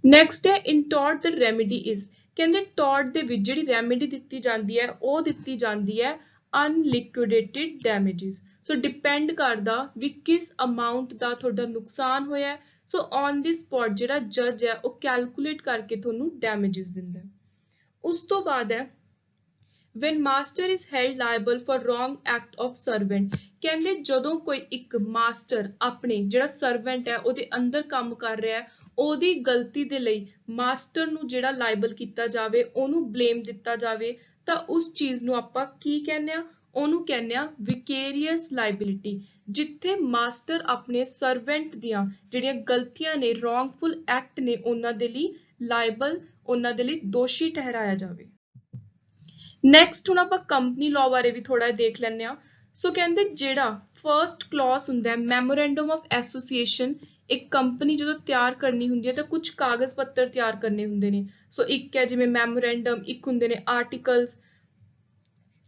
ਨੈਕਸਟ ਹੈ ਇਨ ਟੌਰਟ ਦ ਰੈਮੇਡੀ ਇਜ਼, ਕਹਿੰਦੇ ਟੌਰਟ ਦੇ ਵਿੱਚ ਜਿਹੜੀ ਰੈਮੇਡੀ ਦਿੱਤੀ ਜਾਂਦੀ ਹੈ ਉਹ ਦਿੱਤੀ ਜਾਂਦੀ ਹੈ ਅਨਲਿਕੁਇਡੇਟਿਡ ਡੈਮੇजेस। ਸੋ ਡਿਪੈਂਡ ਕਰਦਾ ਵੀ ਕਿਸ ਅਮਾਉਂਟ ਦਾ ਤੁਹਾਡਾ ਨੁਕਸਾਨ ਹੋਇਆ। ਸੋ ਔਨ ਦੀ ਸਪੌਟ ਜਿਹੜਾ ਜੱਜ ਹੈ ਉਹ ਕੈਲਕੂਲੇਟ ਕਰਕੇ ਤੁਹਾਨੂੰ ਡੈਮੇजेस ਦਿੰਦਾ ਹੈ। ਉਸ ਤੋਂ ਬਾਅਦ ਹੈ when master is held liable for wrong act of servant, ਕਹਿੰਦੇ ਜਦੋਂ ਕੋਈ ਇੱਕ ਮਾਸਟਰ ਆਪਣੇ ਜਿਹੜਾ ਸਰਵੈਂਟ ਹੈ ਉਹਦੇ ਅੰਦਰ ਕੰਮ ਕਰ ਰਿਹਾ ਹੈ ਉਹਦੀ ਗਲਤੀ ਦੇ ਲਈ ਮਾਸਟਰ ਨੂੰ ਜਿਹੜਾ ਲਾਇਬਲ ਕੀਤਾ ਜਾਵੇ, ਉਹਨੂੰ ਬਲੇਮ ਦਿੱਤਾ ਜਾਵੇ, ਤਾਂ ਉਸ ਚੀਜ਼ ਨੂੰ ਆਪਾਂ ਕੀ ਕਹਿੰਦੇ ਆ, ਉਹਨੂੰ ਕਹਿੰਦੇ ਆ ਵਿਕੇਰੀਅਸ ਲਾਇਬਿਲਿਟੀ, ਜਿੱਥੇ ਮਾਸਟਰ ਆਪਣੇ ਸਰਵੈਂਟ ਦੀਆਂ ਜਿਹੜੀਆਂ ਗਲਤੀਆਂ ਨੇ, ਰੋਂਗਫੁਲ ਐਕਟ ਨੇ, ਉਹਨਾਂ ਦੇ ਲਈ ਲਾਇਬਲ, ਉਹਨਾਂ ਦੇ ਲਈ ਦੋਸ਼ੀ ਠਹਿਰਾਇਆ ਜਾਵੇ। ਨੈਕਸਟ ਹੁਣ ਆਪਾਂ ਕੰਪਨੀ ਲਾਅ ਬਾਰੇ ਵੀ ਥੋੜਾ ਦੇਖ ਲੈਂਦੇ ਆ। ਸੋ ਕਹਿੰਦੇ ਜਿਹੜਾ ਫਰਸਟ ਕਲੌਜ਼ ਹੁੰਦਾ ਹੈ ਮੈਮੋਰੈਂਡਮ ਆਫ ਐਸੋਸੀਏਸ਼ਨ, ਇੱਕ ਕੰਪਨੀ ਜਦੋਂ ਤਿਆਰ ਕਰਨੀ ਹੁੰਦੀ ਹੈ ਤਾਂ ਕੁਝ ਕਾਗਜ਼ ਪੱਤਰ ਤਿਆਰ ਕਰਨੇ ਹੁੰਦੇ ਨੇ। ਸੋ ਇੱਕ ਹੈ ਜਿਵੇਂ ਮੈਮੋਰੈਂਡਮ, ਇੱਕ ਹੁੰਦੇ ਨੇ ਆਰਟੀਕਲਸ।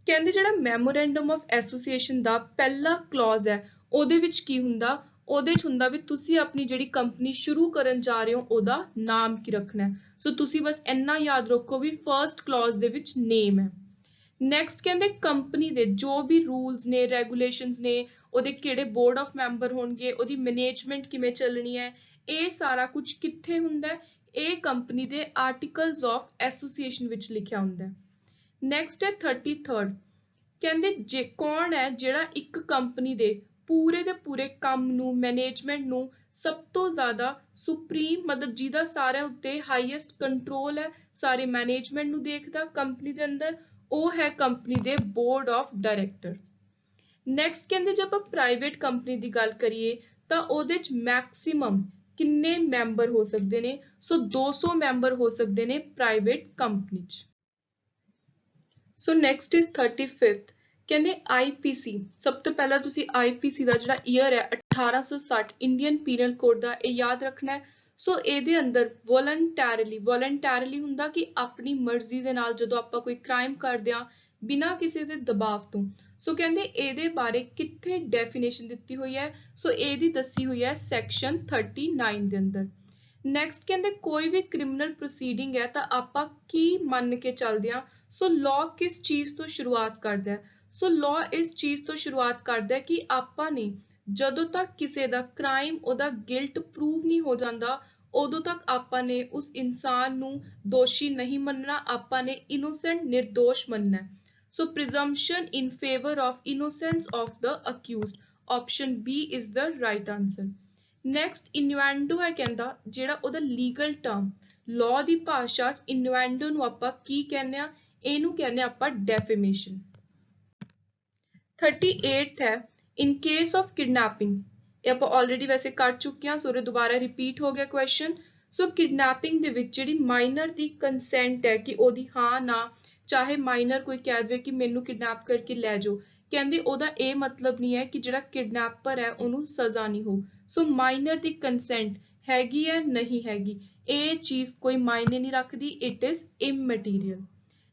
ਕਹਿੰਦੇ ਜਿਹੜਾ ਮੈਮੋਰੈਂਡਮ ਆਫ ਐਸੋਸੀਏਸ਼ਨ ਦਾ ਪਹਿਲਾ ਕਲੌਜ਼ ਹੈ ਉਹਦੇ ਵਿੱਚ ਕੀ ਹੁੰਦਾ, ਉਹਦੇ 'ਚ ਹੁੰਦਾ ਵੀ ਤੁਸੀਂ ਆਪਣੀ ਜਿਹੜੀ ਕੰਪਨੀ ਸ਼ੁਰੂ ਕਰਨ ਜਾ ਰਹੇ ਹੋ ਉਹਦਾ ਨਾਮ ਕੀ ਰੱਖਣਾ ਹੈ। ਸੋ ਤੁਸੀਂ ਬਸ ਇੰਨਾ ਯਾਦ ਰੱਖੋ ਵੀ ਫਰਸਟ ਕਲੌਜ਼ ਦੇ ਵਿੱਚ ਨੇਮ ਹੈ। ਨੈਕਸਟ ਕਹਿੰਦੇ ਕੰਪਨੀ ਦੇ ਜੋ ਵੀ ਰੂਲਸ ਨੇ, ਰੈਗੂਲੇਸ਼ਨਸ ਨੇ, ਉਹਦੇ ਕਿਹੜੇ ਬੋਰਡ ਆਫ ਮੈਂਬਰ ਹੋਣਗੇ, ਉਹਦੀ ਮੈਨੇਜਮੈਂਟ ਕਿਵੇਂ ਚੱਲਣੀ ਹੈ, ਇਹ ਸਾਰਾ ਕੁਝ ਕਿੱਥੇ ਹੁੰਦਾ ਹੈ, ਇਹ ਕੰਪਨੀ ਦੇ ਆਰਟੀਕਲਸ ਆਫ ਐਸੋਸੀਏਸ਼ਨ ਵਿੱਚ ਲਿਖਿਆ ਹੁੰਦਾ ਹੈ। ਨੈਕਸਟ ਹੈ 33rd, ਕਹਿੰਦੇ ਜੇ ਕੌਣ ਹੈ ਜਿਹੜਾ ਇੱਕ ਕੰਪਨੀ ਦੇ ਪੂਰੇ ਦੇ ਪੂਰੇ ਕੰਮ ਨੂੰ, ਮੈਨੇਜਮੈਂਟ ਨੂੰ ਸਭ ਤੋਂ ਜ਼ਿਆਦਾ ਸੁਪਰੀਮ, ਮਤਲਬ ਜਿਹਦਾ ਸਾਰਿਆਂ ਉੱਤੇ ਹਾਈਐਸਟ ਕੰਟਰੋਲ ਹੈ, ਸਾਰੇ ਮੈਨੇਜਮੈਂਟ ਨੂੰ ਦੇਖਦਾ ਕੰਪਨੀ ਦੇ ਅੰਦਰ, ਉਹ ਹੈ ਕੰਪਨੀ ਦੇ ਬੋਰਡ ਆਫ ਡਾਇਰੈਕਟਰ। ਨੈਕਸਟ ਕਹਿੰਦੇ ਜੇ ਆਪਾਂ ਪ੍ਰਾਈਵੇਟ ਕੰਪਨੀ ਦੀ ਗੱਲ ਕਰੀਏ ਤਾਂ ਉਹਦੇ 'ਚ ਮੈਕਸਿਮਮ ਕਿੰਨੇ ਮੈਂਬਰ ਹੋ ਸਕਦੇ ਨੇ, ਸੋ 200 ਮੈਂਬਰ ਹੋ ਸਕਦੇ ਨੇ ਪ੍ਰਾਈਵੇਟ ਕੰਪਨੀ 'ਚ। ਸੋ ਨੈਕਸਟ ਇਜ਼ 35th, ਕਹਿੰਦੇ IPC, ਸਭ ਤੋਂ ਪਹਿਲਾਂ ਤੁਸੀਂ IPC ਦਾ ਜਿਹੜਾ ਈਅਰ ਹੈ 1860 ਇੰਡੀਅਨ ਪੀਨਲ ਕੋਡ ਦਾ, ਇਹ ਯਾਦ ਰੱਖਣਾ ਹੈ। ਸੋ ਇਹਦੇ ਅੰਦਰ ਵੋਲੰਟੈਰਲੀ ਹੁੰਦਾ ਕਿ ਆਪਣੀ ਮਰਜ਼ੀ ਦੇ ਨਾਲ ਜਦੋਂ ਆਪਾਂ ਕੋਈ ਕ੍ਰਾਈਮ ਕਰਦੇ ਆ ਬਿਨਾਂ ਕਿਸੇ ਦੇ ਦਬਾਅ ਤੋਂ। ਸੋ ਕਹਿੰਦੇ ਇਹਦੇ ਬਾਰੇ ਕਿੱਥੇ ਡੈਫੀਨੇਸ਼ਨ ਦਿੱਤੀ ਹੋਈ ਹੈ, ਸੋ ਇਹਦੀ ਦੱਸੀ ਹੋਈ ਹੈ ਸੈਕਸ਼ਨ 39 ਦੇ ਅੰਦਰ। ਨੈਕਸਟ ਕਹਿੰਦੇ ਕੋਈ ਵੀ ਕ੍ਰਿਮੀਨਲ ਪ੍ਰੋਸੀਡਿੰਗ ਹੈ ਤਾਂ ਆਪਾਂ ਕੀ ਮੰਨ ਕੇ ਚੱਲਦੇ ਆ, ਸੋ ਲਾਅ ਕਿਸ ਚੀਜ਼ ਤੋਂ ਸ਼ੁਰੂਆਤ ਕਰਦਾ ਹੈ, ਸੋ ਲਾਅ ਇਸ ਚੀਜ਼ ਤੋਂ ਸ਼ੁਰੂਆਤ ਕਰਦਾ ਹੈ ਕਿ ਆਪਾਂ ਨੇ ਜਦੋਂ ਤੱਕ ਕਿਸੇ ਦਾ ਕ੍ਰਾਈਮ, ਉਹਦਾ ਗਿਲਟ ਪ੍ਰੂਵ ਨਹੀਂ ਹੋ ਜਾਂਦਾ, ਉਦੋਂ ਤੱਕ ਆਪਾਂ ਨੇ ਉਸ ਇਨਸਾਨ ਨੂੰ ਦੋਸ਼ੀ ਨਹੀਂ ਮੰਨਣਾ, ਆਪਾਂ ਨੇ ਇਨੋਸੈਂਟ, ਨਿਰਦੋਸ਼ ਮੰਨਣਾ ਹੈ। So presumption in favour of innocence of the accused, option B is the right answer. Next innuendo ਹੈ, ਕਹਿੰਦਾ ਜਿਹੜਾ ਉਹਦਾ ਲੀਗਲ ਟਰਮ, ਲਾਅ ਦੀ ਭਾਸ਼ਾ 'ਚ ਇਨਵੈਂਡੋ ਨੂੰ ਆਪਾਂ ਕੀ ਕਹਿੰਦੇ ਆ, ਇਹਨੂੰ ਕਹਿੰਦੇ ਆ ਆਪਾਂ ਡੈਫੇਮੇਸ਼ਨ। 38th ਹੈ ਇਨ ਕੇਸ ਆਫ ਕਿਡਨੈਪਿੰਗ, ਇਹ ਆਪਾਂ ਆਲਰੇਡੀ ਵੈਸੇ ਕਰ ਚੁੱਕੇ ਹਾਂ, ਸੋ ਦੁਬਾਰਾ ਰਿਪੀਟ ਹੋ ਗਿਆ ਕੁਐਸਚਨ। ਸੋ ਕਿਡਨੈਪਿੰਗ ਦੇ ਵਿੱਚ ਜਿਹੜੀ ਮਾਈਨਰ ਦੀ ਕੰਸੈਂਟ ਹੈ ਕਿ ਉਹਦੀ ਹਾਂ ਨਾ, ਚਾਹੇ ਮਾਈਨਰ ਕੋਈ ਕਹਿ ਦੇਵੇ ਕਿ ਮੈਨੂੰ ਕਿਡਨੈਪ ਕਰਕੇ ਲੈ ਜਾਓ, ਕਹਿੰਦੇ ਉਹਦਾ ਇਹ ਮਤਲਬ ਨਹੀਂ ਹੈ ਕਿ ਜਿਹੜਾ ਕਿਡਨੈਪਰ ਹੈ ਉਹਨੂੰ ਸਜ਼ਾ ਨਹੀਂ ਹੋ। ਸੋ ਮਾਈਨਰ ਦੀ ਕੰਸੈਂਟ ਹੈਗੀ ਹੈ ਨਹੀਂ ਹੈਗੀ, ਇਹ ਚੀਜ਼ ਕੋਈ ਮਾਇਨੇ ਨਹੀਂ ਰੱਖਦੀ, ਇਟ ਇਜ਼ ਇਮੈਟੀਰੀਅਲ।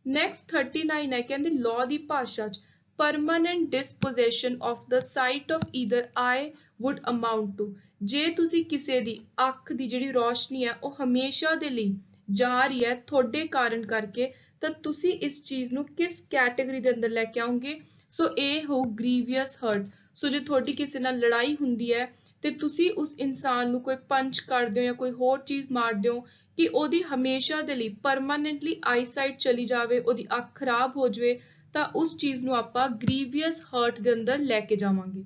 ਨੈਕਸਟ 39 ਹੈ, ਕਹਿੰਦੇ ਲਾਅ ਦੀ ਭਾਸ਼ਾ 'ਚ permanent dispossession of the sight of either eye would amount to, ਜੇ ਤੁਸੀਂ ਕਿਸੇ ਦੀ ਅੱਖ ਦੀ ਜਿਹੜੀ ਰੋਸ਼ਨੀ ਹੈ ਉਹ ਹਮੇਸ਼ਾ ਦੇ ਲਈ ਜਾ ਰਹੀ ਹੈ ਤੁਹਾਡੇ ਕਾਰਨ ਕਰਕੇ, ਤਾਂ ਤੁਸੀਂ ਇਸ ਚੀਜ਼ ਨੂੰ ਕਿਸ ਕੈਟੇਗਰੀ ਦੇ ਅੰਦਰ ਲੈ ਕੇ ਆਓਗੇ, ਸੋ ਇਹ ਹੋ ਗ੍ਰੀਵੀਅਸ ਹਰਟ। ਸੋ ਜੇ ਤੁਹਾਡੀ ਕਿਸੇ ਨਾਲ ਲੜਾਈ ਹੁੰਦੀ ਹੈ ਤੇ ਤੁਸੀਂ ਉਸ ਇਨਸਾਨ ਨੂੰ ਕੋਈ ਪੰਚ ਕਰਦੇ ਹੋ ਜਾਂ ਕੋਈ ਹੋਰ ਚੀਜ਼ ਮਾਰਦੇ ਹੋ ਕਿ ਉਹਦੀ ਹਮੇਸ਼ਾ ਦੇ ਲਈ ਪਰਮਾਨੈਂਟਲੀ ਆਈਸਾਈਟ ਚਲੀ ਜਾਵੇ, ਉਹਦੀ ਅੱਖ ਖਰਾਬ ਹੋ ਜਾਵੇ, ਤਾਂ ਉਸ ਚੀਜ਼ ਨੂੰ ਆਪਾਂ ਗ੍ਰੀਵੀਅਸ ਹਰਟ ਦੇ ਅੰਦਰ ਲੈ ਕੇ ਜਾਵਾਂਗੇ।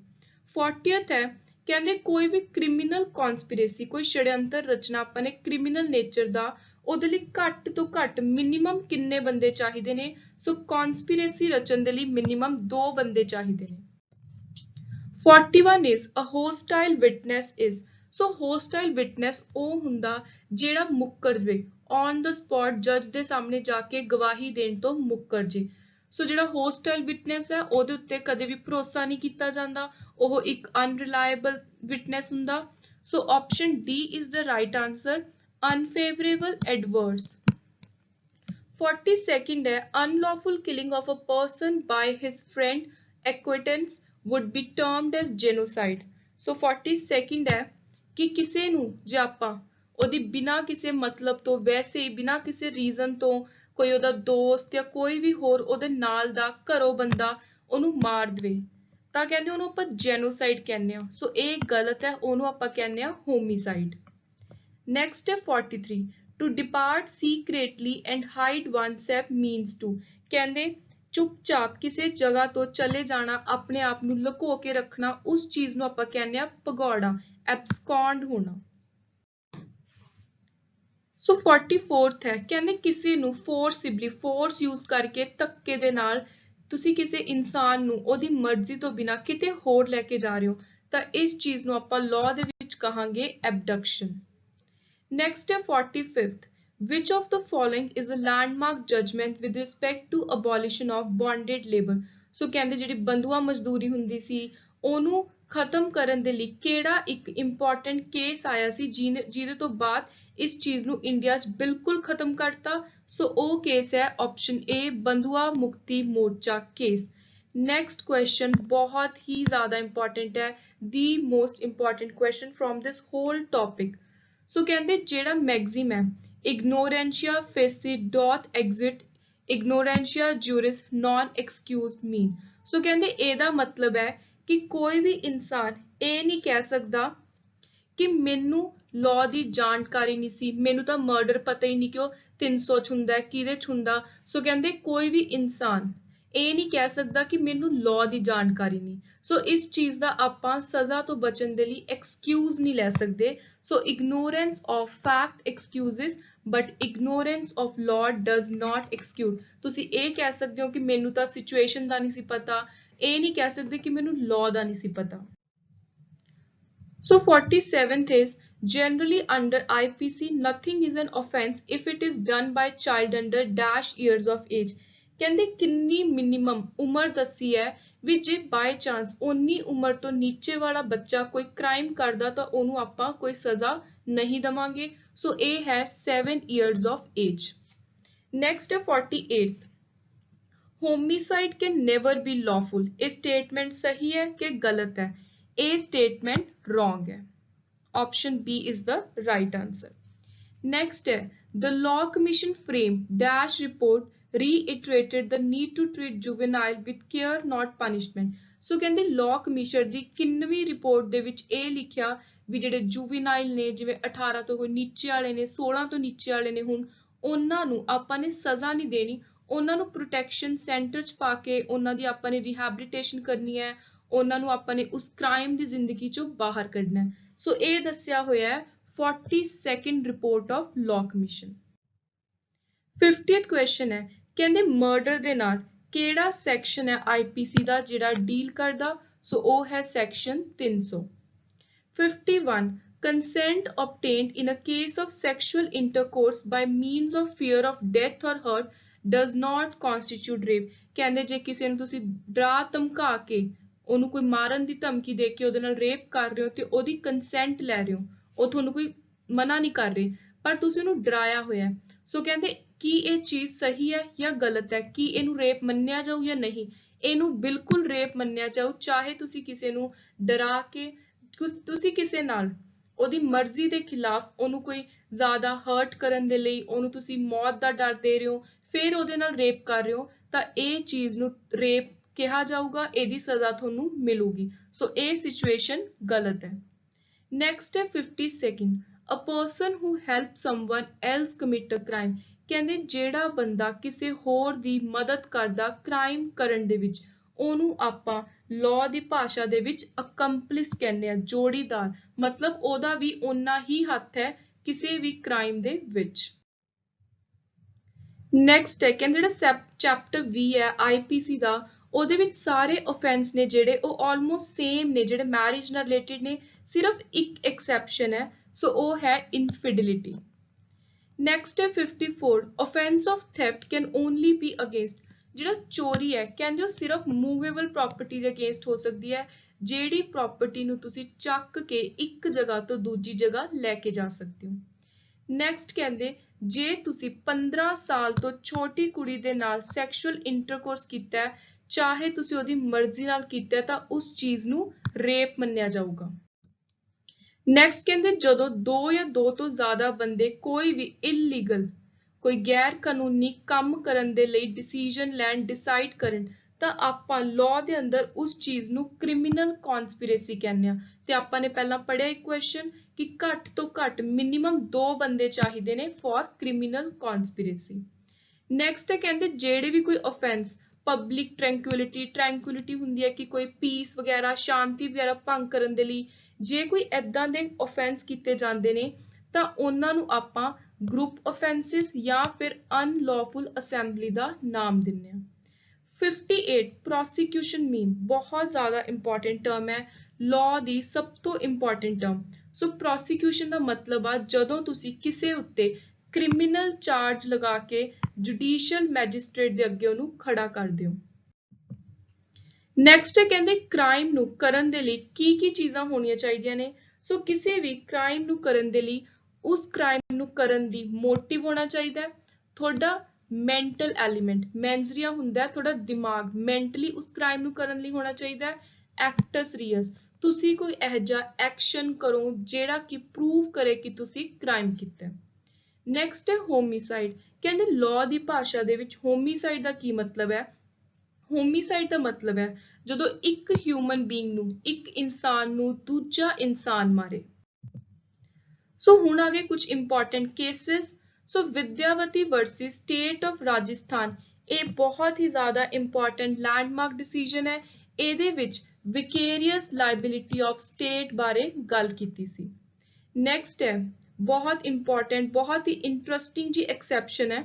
40th ਹੈ, ਕਹਿੰਦੇ ਕੋਈ ਵੀ ਕ੍ਰਿਮੀਨਲ ਕਨਸਪੀਰੇਸੀ, ਕੋਈ ਛੜਯੰਤਰ ਰਚਨਾ ਆਪਾਂ ਨੇ ਕ੍ਰਿਮੀਨਲ ਨੇਚਰ ਦਾ, ਉਹਦੇ ਲਈ ਘੱਟ ਤੋਂ ਘੱਟ ਮਿਨੀਮਮ ਕਿੰਨੇ ਬੰਦੇ ਚਾਹੀਦੇ ਨੇ, ਸੋ ਕਨਸਪੀਰੇਸੀ ਰਚਨ ਦੇ ਲਈ ਮਿਨੀਮਮ 2 ਬੰਦੇ ਚਾਹੀਦੇ ਨੇ। 41 is a hostile witness is, so hostile witness ਉਹ ਹੁੰਦਾ ਜਿਹੜਾ ਮੁੱਕਰ ਜਵੇ, ਔਨ ਦ ਸਪੌਟ ਜੱਜ ਦੇ ਸਾਹਮਣੇ ਜਾ ਕੇ ਗਵਾਹੀ ਦੇਣ ਤੋਂ ਮੁੱਕਰ ਜੇ। ਸੋ ਜਿਹੜਾ ਹੋਸਟਾਈਲ ਵਿਟਨੈਸ ਹੈ ਉਹਦੇ ਉੱਤੇ ਕਦੇ ਵੀ ਭਰੋਸਾ ਨਹੀਂ ਕੀਤਾ ਜਾਂਦਾ, ਉਹ ਇੱਕ ਅਨਰਿਲਾਇਬਲ ਵਿਟਨੈਸ ਹੁੰਦਾ। So option D is the right answer, unfavourable adverse. 42nd है unlawful killing of a person by his friend acquaintance would be termed as genocide. So 42nd है कि ਕਿਸੇ ਨੂੰ ਜੇ ਆਪਾਂ ਉਹਦੀ ਬਿਨਾਂ ਕਿਸੇ ਮਤਲਬ ਤੋਂ ਵੈਸੇ ਹੀ ਬਿਨਾਂ ਕਿਸੇ ਰੀਜ਼ਨ ਤੋਂ ਕੋਈ ਉਹਦਾ ਦੋਸਤ ਜਾਂ ਕੋਈ ਵੀ ਹੋਰ ਉਹਦੇ ਨਾਲ ਦਾ ਘਰੋਂ ਬੰਦਾ ਉਹਨੂੰ ਮਾਰ ਦੇਵੇ ਤਾਂ ਕਹਿੰਦੇ ਉਹਨੂੰ ਆਪਾਂ ਜੈਨੋਸਾਈਡ ਕਹਿੰਦੇ ਆ ਸੋ ਇਹ ਗਲਤ ਹੈ ਉਹਨੂੰ ਆਪਾਂ ਕਹਿੰਦੇ ਆ ਹੋਮਿਸਾਈਡ। ਨੈਕਸਟ ਹੈ 43 to depart secretly and hide oneself means to ਕਹਿੰਦੇ ਚੁੱਪਚਾਪ ਕਿਸੇ ਜਗ੍ਹਾ ਤੋਂ ਚਲੇ ਜਾਣਾ ਆਪਣੇ ਆਪ ਨੂੰ ਲੁਕੋ ਕੇ ਰੱਖਣਾ ਉਸ ਚੀਜ਼ ਨੂੰ ਆਪਾਂ ਕਹਿੰਦੇ ਆ ਭਗੌੜਾ abscond ਹੋਣਾ। ਸੋ 44th ਹੈ ਕਹਿੰਦੇ ਕਿਸੇ ਨੂੰ ਫੋਰਸਿਬਲੀ ਫੋਰਸ ਯੂਜ਼ ਕਰਕੇ ਧੱਕੇ ਦੇ ਨਾਲ ਤੁਸੀਂ ਕਿਸੇ ਇਨਸਾਨ ਨੂੰ ਉਹਦੀ ਮਰਜ਼ੀ ਤੋਂ ਬਿਨਾਂ ਕਿਤੇ ਹੋਰ ਲੈ ਕੇ ਜਾ ਰਹੇ ਹੋ ਤਾਂ ਇਸ ਚੀਜ਼ ਨੂੰ ਆਪਾਂ ਲਾਅ ਦੇ ਵਿੱਚ ਕਹਾਂਗੇ ਐਬਡਕਸ਼ਨ। Next है 45th. Which of the following is a landmark judgment with respect to abolition of bonded labor? So ਕਹਿੰਦੇ ਜਿਹੜੀ ਬੰਧੂਆ ਮਜ਼ਦੂਰੀ ਹੁੰਦੀ ਸੀ ਉਹਨੂੰ ਖਤਮ ਕਰਨ ਦੇ ਲਈ ਕਿਹੜਾ ਇੱਕ ਇੰਪੋਰਟੈਂਟ ਕੇਸ ਆਇਆ ਸੀ ਜਿਹਦੇ ਤੋਂ ਬਾਅਦ ਇਸ ਚੀਜ਼ ਨੂੰ ਇੰਡੀਆ 'ਚ ਬਿਲਕੁਲ ਖਤਮ ਕਰਤਾ ਸੋ ਉਹ ਕੇਸ ਹੈ ਆਪਸ਼ਨ ਏ ਬੰਧੂਆ ਮੁਕਤੀ ਮੋਰਚਾ ਕੇਸ। ਨੈਕਸਟ ਕੁਐਸਚਨ ਬਹੁਤ ਹੀ ਜ਼ਿਆਦਾ ਇੰਪੋਰਟੈਂਟ ਹੈ the most important question from this whole topic. So ਕਹਿੰਦੇ ਜਿਹੜਾ ਮੈਗਜ਼ੀਮ ਹੈ ignorantia facie dot exit ignorantia juris non excused mean ਸੋ ਕਹਿੰਦੇ ਇਹਦਾ ਮਤਲਬ ਹੈ ਕਿ ਕੋਈ ਵੀ ਇਨਸਾਨ ਇਹ ਨਹੀਂ ਕਹਿ ਸਕਦਾ ਕਿ ਮੈਨੂੰ ਲਾਅ ਦੀ ਜਾਣਕਾਰੀ ਨਹੀਂ ਸੀ ਮੈਨੂੰ ਤਾਂ ਮਰਡਰ ਪਤਾ ਹੀ ਨਹੀਂ ਕਿ ਉਹ 300 ਚ ਹੁੰਦਾ ਕਿਹਦੇ ਚ ਹੁੰਦਾ ਸੋ ਕਹਿੰਦੇ ਕੋਈ ਵੀ ਇਨਸਾਨ ਇਹ ਨਹੀਂ ਕਹਿ ਸਕਦਾ ਕਿ ਮੈਨੂੰ ਲਾਅ ਦੀ ਜਾਣਕਾਰੀ ਨਹੀਂ ਸੋ ਇਸ ਚੀਜ਼ ਦਾ ਆਪਾਂ ਸਜ਼ਾ ਤੋਂ ਬਚਣ ਦੇ ਲਈ ਐਕਸਕਿਊਜ਼ ਨਹੀਂ ਲੈ ਸਕਦੇ ਸੋ ignorance of fact excuses but ignorance of law does not excuse ਤੁਸੀਂ ਇਹ ਕਹਿ ਸਕਦੇ ਹੋ ਕਿ ਮੈਨੂੰ ਤਾਂ ਸਿਚੁਏਸ਼ਨ ਦਾ ਨਹੀਂ ਸੀ ਪਤਾ ਇਹ ਨਹੀਂ ਕਹਿ ਸਕਦੇ ਕਿ ਮੈਨੂੰ ਲਾਅ ਦਾ ਨਹੀਂ ਸੀ ਪਤਾ। So 47th is generally under IPC nothing is an offence if it is done by child under dash years of age ਕਹਿੰਦੇ ਕਿੰਨੀ ਮਿਨੀਮਮ ਉਮਰ ਦੱਸੀ ਹੈ ਵੀ ਜੇ ਬਾਈ ਚਾਂਸ ਉਨੀ ਉਮਰ ਤੋਂ ਨੀਚੇ ਵਾਲਾ ਬੱਚਾ ਕੋਈ ਕ੍ਰਾਈਮ ਕਰਦਾ ਤਾਂ ਉਹਨੂੰ ਆਪਾਂ ਕੋਈ ਸਜ਼ਾ ਨਹੀਂ ਦਵਾਂਗੇ ਸੋ ਇਹ ਹੈ 7 years of age। ਨੈਕਸਟ ਹੈ 48th homicide can never be lawful ਇਹ ਸਟੇਟਮੈਂਟ ਸਹੀ ਹੈ ਕਿ ਗਲਤ ਹੈ ਇਹ ਸਟੇਟਮੈਂਟ wrong ਹੈ option B is the right answer। next ਹੈ the law commission frame dash report reiterated the need to treat juvenile with care not punishment ਸੋ ਕਹਿੰਦੇ law commission ਦੀ ਕਿੰਨਵੀਂ ਰਿਪੋਰਟ ਦੇ ਵਿੱਚ ਇਹ ਲਿਖਿਆ ਵੀ ਜਿਹੜੇ ਜੁਵੀਨਾਈਲ ਨੇ ਜਿਵੇਂ 18 ਤੋਂ ਕੋਈ ਨੀਚੇ ਵਾਲੇ ਨੇ 16 ਤੋਂ ਨੀਚੇ ਵਾਲੇ ਨੇ ਹੁਣ ਉਹਨਾਂ ਨੂੰ ਆਪਾਂ ਨੇ ਸਜ਼ਾ ਨਹੀਂ ਦੇਣੀ ਉਹਨਾਂ ਨੂੰ ਪ੍ਰੋਟੈਕਸ਼ਨ ਸੈਂਟਰ 'ਚ ਪਾ ਕੇ ਉਹਨਾਂ ਦੀ ਆਪਾਂ ਨੇ ਰਿਹੈਬਿਲਿਟੇਸ਼ਨ ਕਰਨੀ ਹੈ ਉਹਨਾਂ ਨੂੰ ਆਪਾਂ ਨੇ ਉਸ ਕ੍ਰਾਈਮ ਦੀ ਜ਼ਿੰਦਗੀ 'ਚੋਂ ਬਾਹਰ ਕੱਢਣਾ ਹੈ ਸੋ ਇਹ ਦੱਸਿਆ ਹੋਇਆ ਹੈ 42nd report of law commission. 50th question ਹੈ ਕਹਿੰਦੇ ਮਰਡਰ ਦੇ ਨਾਲ ਕਿਹੜਾ ਸੈਕਸ਼ਨ ਹੈ IPC ਦਾ ਜਿਹੜਾ ਡੀਲ ਕਰਦਾ ਸੋ ਉਹ ਹੈ section 300। 51 consent obtained in a case of sexual intercourse by means of fear of death or hurt does not constitute rape ਕਹਿੰਦੇ ਜੇ ਕਿਸੇ ਨੂੰ ਤੁਸੀਂ ਡਰਾ ਧਮਕਾ ਕੇ ਉਹਨੂੰ ਕੋਈ ਮਾਰਨ ਦੀ ਧਮਕੀ ਦੇ ਕੇ ਉਹਦੇ ਨਾਲ ਰੇਪ ਕਰ ਰਹੇ ਹੋ ਤੇ ਉਹਦੀ ਕੰਸੈਂਟ ਲੈ ਰਹੇ ਹੋ ਉਹ ਤੁਹਾਨੂੰ ਕੋਈ ਮਨਾ ਨਹੀਂ ਕਰ ਰਹੇ ਪਰ ਤੁਸੀਂ ਉਹਨੂੰ ਡਰਾਇਆ ਹੋਇਆ ਸੋ ਕਹਿੰਦੇ ਕੀ ਇਹ ਚੀਜ਼ ਸਹੀ ਹੈ ਜਾਂ ਗਲਤ ਹੈ ਕੀ ਇਹਨੂੰ ਰੇਪ ਮੰਨਿਆ ਜਾਊ ਜਾਂ ਨਹੀਂ ਇਹਨੂੰ ਬਿਲਕੁਲ ਰੇਪ ਮੰਨਿਆ ਜਾਊ ਚਾਹੇ ਤੁਸੀਂ ਕਿਸੇ ਨੂੰ ਡਰਾ ਕੇ ਤੁਸੀਂ ਕਿਸੇ ਨਾਲ ਉਹਦੀ ਮਰਜ਼ੀ ਦੇ ਖਿਲਾਫ ਉਹਨੂੰ ਕੋਈ ਜ਼ਿਆਦਾ ਹਰਟ ਕਰਨ ਦੇ ਲਈ ਉਹਨੂੰ ਤੁਸੀਂ ਮੌਤ ਦਾ ਡਰ ਦੇ ਰਹੇ ਹੋ ਫਿਰ ਉਹਦੇ ਨਾਲ ਰੇਪ ਕਰ ਰਹੇ ਹੋ ਤਾਂ ਇਹ ਚੀਜ਼ ਨੂੰ ਰੇਪ ਕਿਹਾ ਜਾਊਗਾ ਇਹਦੀ ਸਜ਼ਾ ਤੁਹਾਨੂੰ ਮਿਲੂਗੀ ਸੋ ਇਹ ਸਿਚੁਏਸ਼ਨ ਗਲਤ ਹੈ। ਨੈਕਸਟ ਹੈ 52nd a person who helps someone else commit a crime ਕਹਿੰਦੇ ਜਿਹੜਾ ਬੰਦਾ ਕਿਸੇ ਹੋਰ ਦੀ ਮਦਦ ਕਰਦਾ ਕ੍ਰਾਈਮ ਕਰਨ ਦੇ ਵਿੱਚ ਉਹਨੂੰ ਆਪਾਂ ਲਾਅ ਦੀ ਭਾਸ਼ਾ ਦੇ ਵਿੱਚ ਅਕੰਪਲਿਸ ਕਹਿੰਦੇ ਆ ਜੋੜੀਦਾਰ ਮਤਲਬ ਉਹਦਾ ਵੀ ਓਨਾ ਹੀ ਹੱਥ ਹੈ ਕਿਸੇ ਵੀ ਕ੍ਰਾਈਮ ਦੇ ਵਿੱਚ। ਨੈਕਸਟ ਹੈ ਕਹਿੰਦੇ ਜਿਹੜਾ ਚੈਪਟਰ 20 ਹੈ IPC ਦਾ ਉਹਦੇ ਵਿੱਚ ਸਾਰੇ offense ਨੇ ਜਿਹੜੇ ਉਹ ਆਲਮੋਸਟ ਸੇਮ ਨੇ ਜਿਹੜੇ ਮੈਰਿਜ ਨਾਲ ਰਿਲੇਟਡ ਨੇ ਸਿਰਫ ਇੱਕ ਐਕਸੈਪਸ਼ਨ ਹੈ ਸੋ ਉਹ ਹੈ ਇਨਫਿਡਿਲਿਟੀ। ਨੈਕਸਟ ਹੈ 54 offense of theft can only be against ਜਿਹੜਾ ਚੋਰੀ ਹੈ ਕਹਿੰਦੇ ਉਹ ਸਿਰਫ ਮੂਵੇਬਲ ਪ੍ਰੋਪਰਟੀ ਦੇ ਅਗੇਂਸਟ ਹੋ ਸਕਦੀ ਹੈ ਜਿਹੜੀ ਪ੍ਰੋਪਰਟੀ ਨੂੰ ਤੁਸੀਂ ਚੱਕ ਕੇ ਇੱਕ ਜਗ੍ਹਾ ਤੋਂ ਦੂਜੀ ਜਗ੍ਹਾ ਲੈ ਕੇ ਜਾ ਸਕਦੇ ਹੋ। ਨੈਕਸਟ ਕਹਿੰਦੇ ਜੇ ਤੁਸੀਂ 15 ਸਾਲ ਤੋਂ ਛੋਟੀ ਕੁੜੀ ਦੇ ਨਾਲ ਸੈਕਸ਼ੂਅਲ ਇੰਟਰਕੋਰਸ ਕੀਤਾ ਹੈ, ਚਾਹੇ ਤੁਸੀਂ ਉਹਦੀ ਮਰਜ਼ੀ ਨਾਲ ਕੀਤਾ ਹੈ, ਤਾਂ ਉਸ ਚੀਜ਼ ਨੂੰ ਰੇਪ ਮੰਨਿਆ ਜਾਊਗਾ। ਨੈਕਸਟ ਕਹਿੰਦੇ ਜਦੋਂ ਦੋ ਜਾਂ ਦੋ ਤੋਂ ਜ਼ਿਆਦਾ ਬੰਦੇ ਕੋਈ ਵੀ ਇਲੀਗਲ ਕੋਈ ਗੈਰ ਕਾਨੂੰਨੀ ਕੰਮ ਕਰਨ ਦੇ ਲਈ ਡਿਸੀਜਨ ਲੈਣ ਡਿਸਾਈਡ ਕਰਨ, ਤਾਂ ਆਪਾਂ ਲਾਅ ਦੇ ਅੰਦਰ ਉਸ ਚੀਜ਼ ਨੂੰ ਕ੍ਰਿਮੀਨਲ ਕਨਸਪੀਰੇਸੀ ਕਹਿੰਦੇ ਆ। ਤੇ ਆਪਾਂ ਨੇ ਪਹਿਲਾਂ ਪੜਿਆ ਇੱਕ ਕੁਐਸਚਨ ਕਿ ਘੱਟ ਤੋਂ ਘੱਟ ਮਿਨੀਮਮ 2 ਬੰਦੇ ਚਾਹੀਦੇ ਨੇ ਫॉर ਕ੍ਰਿਮੀਨਲ ਕਨਸਪੀਰੇਸੀ। ਨੈਕਸਟ ਹੈ ਕਹਿੰਦੇ ਜਿਹੜੇ ਵੀ ਕੋਈ offense ਪਬਲਿਕ ਟ੍ਰੈਂਕੁਇਲਿਟੀ ਹੁੰਦੀ ਹੈ ਕਿ ਕੋਈ ਪੀਸ ਵਗੈਰਾ ਸ਼ਾਂਤੀ ਵਗੈਰਾ ਭੰਗ ਕਰਨ ਦੇ ਲਈ ਜੇ ਕੋਈ ਐਦਾਂ ਦੇ offense ਕੀਤੇ ਜਾਂਦੇ ਨੇ ਤਾਂ ਉਹਨਾਂ ਨੂੰ ਆਪਾਂ group offenses ਜਾਂ ਫਿਰ unlawful assembly ਦਾ ਨਾਮ ਦਿੰਦੇ ਹਾਂ। 58 prosecution mean बहुत ज़्यादा important term है law ਦੀ ਸਭ ਤੋਂ important term। ਸੋ prosecution ਦਾ ਮਤਲਬ ਆ ਜਦੋਂ ਤੁਸੀਂ ਕਿਸੇ ਉੱਤੇ ਕ੍ਰਿਮੀਨਲ ਚਾਰਜ ਲਗਾ ਕੇ ਜੁਡੀਸ਼ੀਅਲ ਮੈਜਿਸਟ੍ਰੇਟ ਦੇ ਅੱਗੇ ਉਹਨੂੰ ਖੜਾ ਕਰਦੇ ਹੋ। ਨੈਕਸਟ ਹੈ ਕਹਿੰਦੇ ਕ੍ਰਾਈਮ ਨੂੰ ਕਰਨ ਦੇ ਲਈ ਕੀ ਕੀ ਚੀਜ਼ਾਂ ਹੋਣੀਆਂ ਚਾਹੀਦੀਆਂ ਨੇ। ਸੋ ਕਿਸੇ ਵੀ ਕ੍ਰਾਈਮ ਨੂੰ ਕਰਨ ਦੇ ਲਈ ਉਸ ਕ੍ਰਾਈਮ ਨੂੰ ਕਰਨ ਦੀ ਮੋਟਿਵ ਹੋਣਾ ਚਾਹੀਦਾ ਹੈ, ਤੁਹਾਡਾ ਮੈਂਟਲ ਐਲੀਮੈਂਟ ਮੈਂਜ਼ਰੀਆ ਹੁੰਦਾ ਤੁਹਾਡਾ ਦਿਮਾਗ ਮੈਂਟਲੀ ਉਸ ਕ੍ਰਾਈਮ ਨੂੰ ਕਰਨ ਲਈ ਹੋਣਾ ਚਾਹੀਦਾ ਹੈ। ਐਕਟਸ ਰੀਅਸ ਤੁਸੀਂ ਕੋਈ ਇਹੋ ਜਿਹਾ ਐਕਸ਼ਨ ਕਰੋ ਜਿਹੜਾ ਕਿ ਪ੍ਰੂਵ ਕਰੇ ਕਿ ਤੁਸੀਂ ਕ੍ਰਾਈਮ ਕੀਤਾ। ਨੈਕਸਟ ਹੈ ਹੋਮੀਸਾਈਡ। ਕਹਿੰਦੇ ਲਾਅ ਦੀ ਭਾਸ਼ਾ ਦੇ ਵਿੱਚ ਹੋਮੀਸਾਈਡ ਦਾ ਕੀ ਮਤਲਬ ਹੈ। ਹੋਮੀਸਾਈਡ ਦਾ ਮਤਲਬ ਹੈ ਜਦੋਂ ਇੱਕ ਹਿਊਮਨ ਬੀਇੰਗ ਨੂੰ ਇੱਕ ਇਨਸਾਨ ਨੂੰ ਦੂਜਾ ਇਨਸਾਨ ਮਾਰੇ। ਸੋ ਹੁਣ ਆ ਗਏ ਕੁਝ important cases. So Vidyavati versus state of Rajasthan ਇਹ ਬਹੁਤ ਹੀ ਜ਼ਿਆਦਾ ਇੰਪੋਰਟੈਂਟ ਲੈਂਡਮਾਰਕ ਡਿਸੀਜਨ ਹੈ। ਇਹਦੇ ਵਿੱਚ ਵਿਕੇਰੀਅਸ ਲਾਇਬਿਲਿਟੀ ਆਫ ਸਟੇਟ ਬਾਰੇ ਗੱਲ ਕੀਤੀ ਸੀ। ਨੈਕਸਟ ਹੈ ਬਹੁਤ ਇੰਪੋਰਟੈਂਟ ਬਹੁਤ ਹੀ ਇੰਟਰਸਟਿੰਗ ਜੀ ਐਕਸੈਪਸ਼ਨ ਹੈ।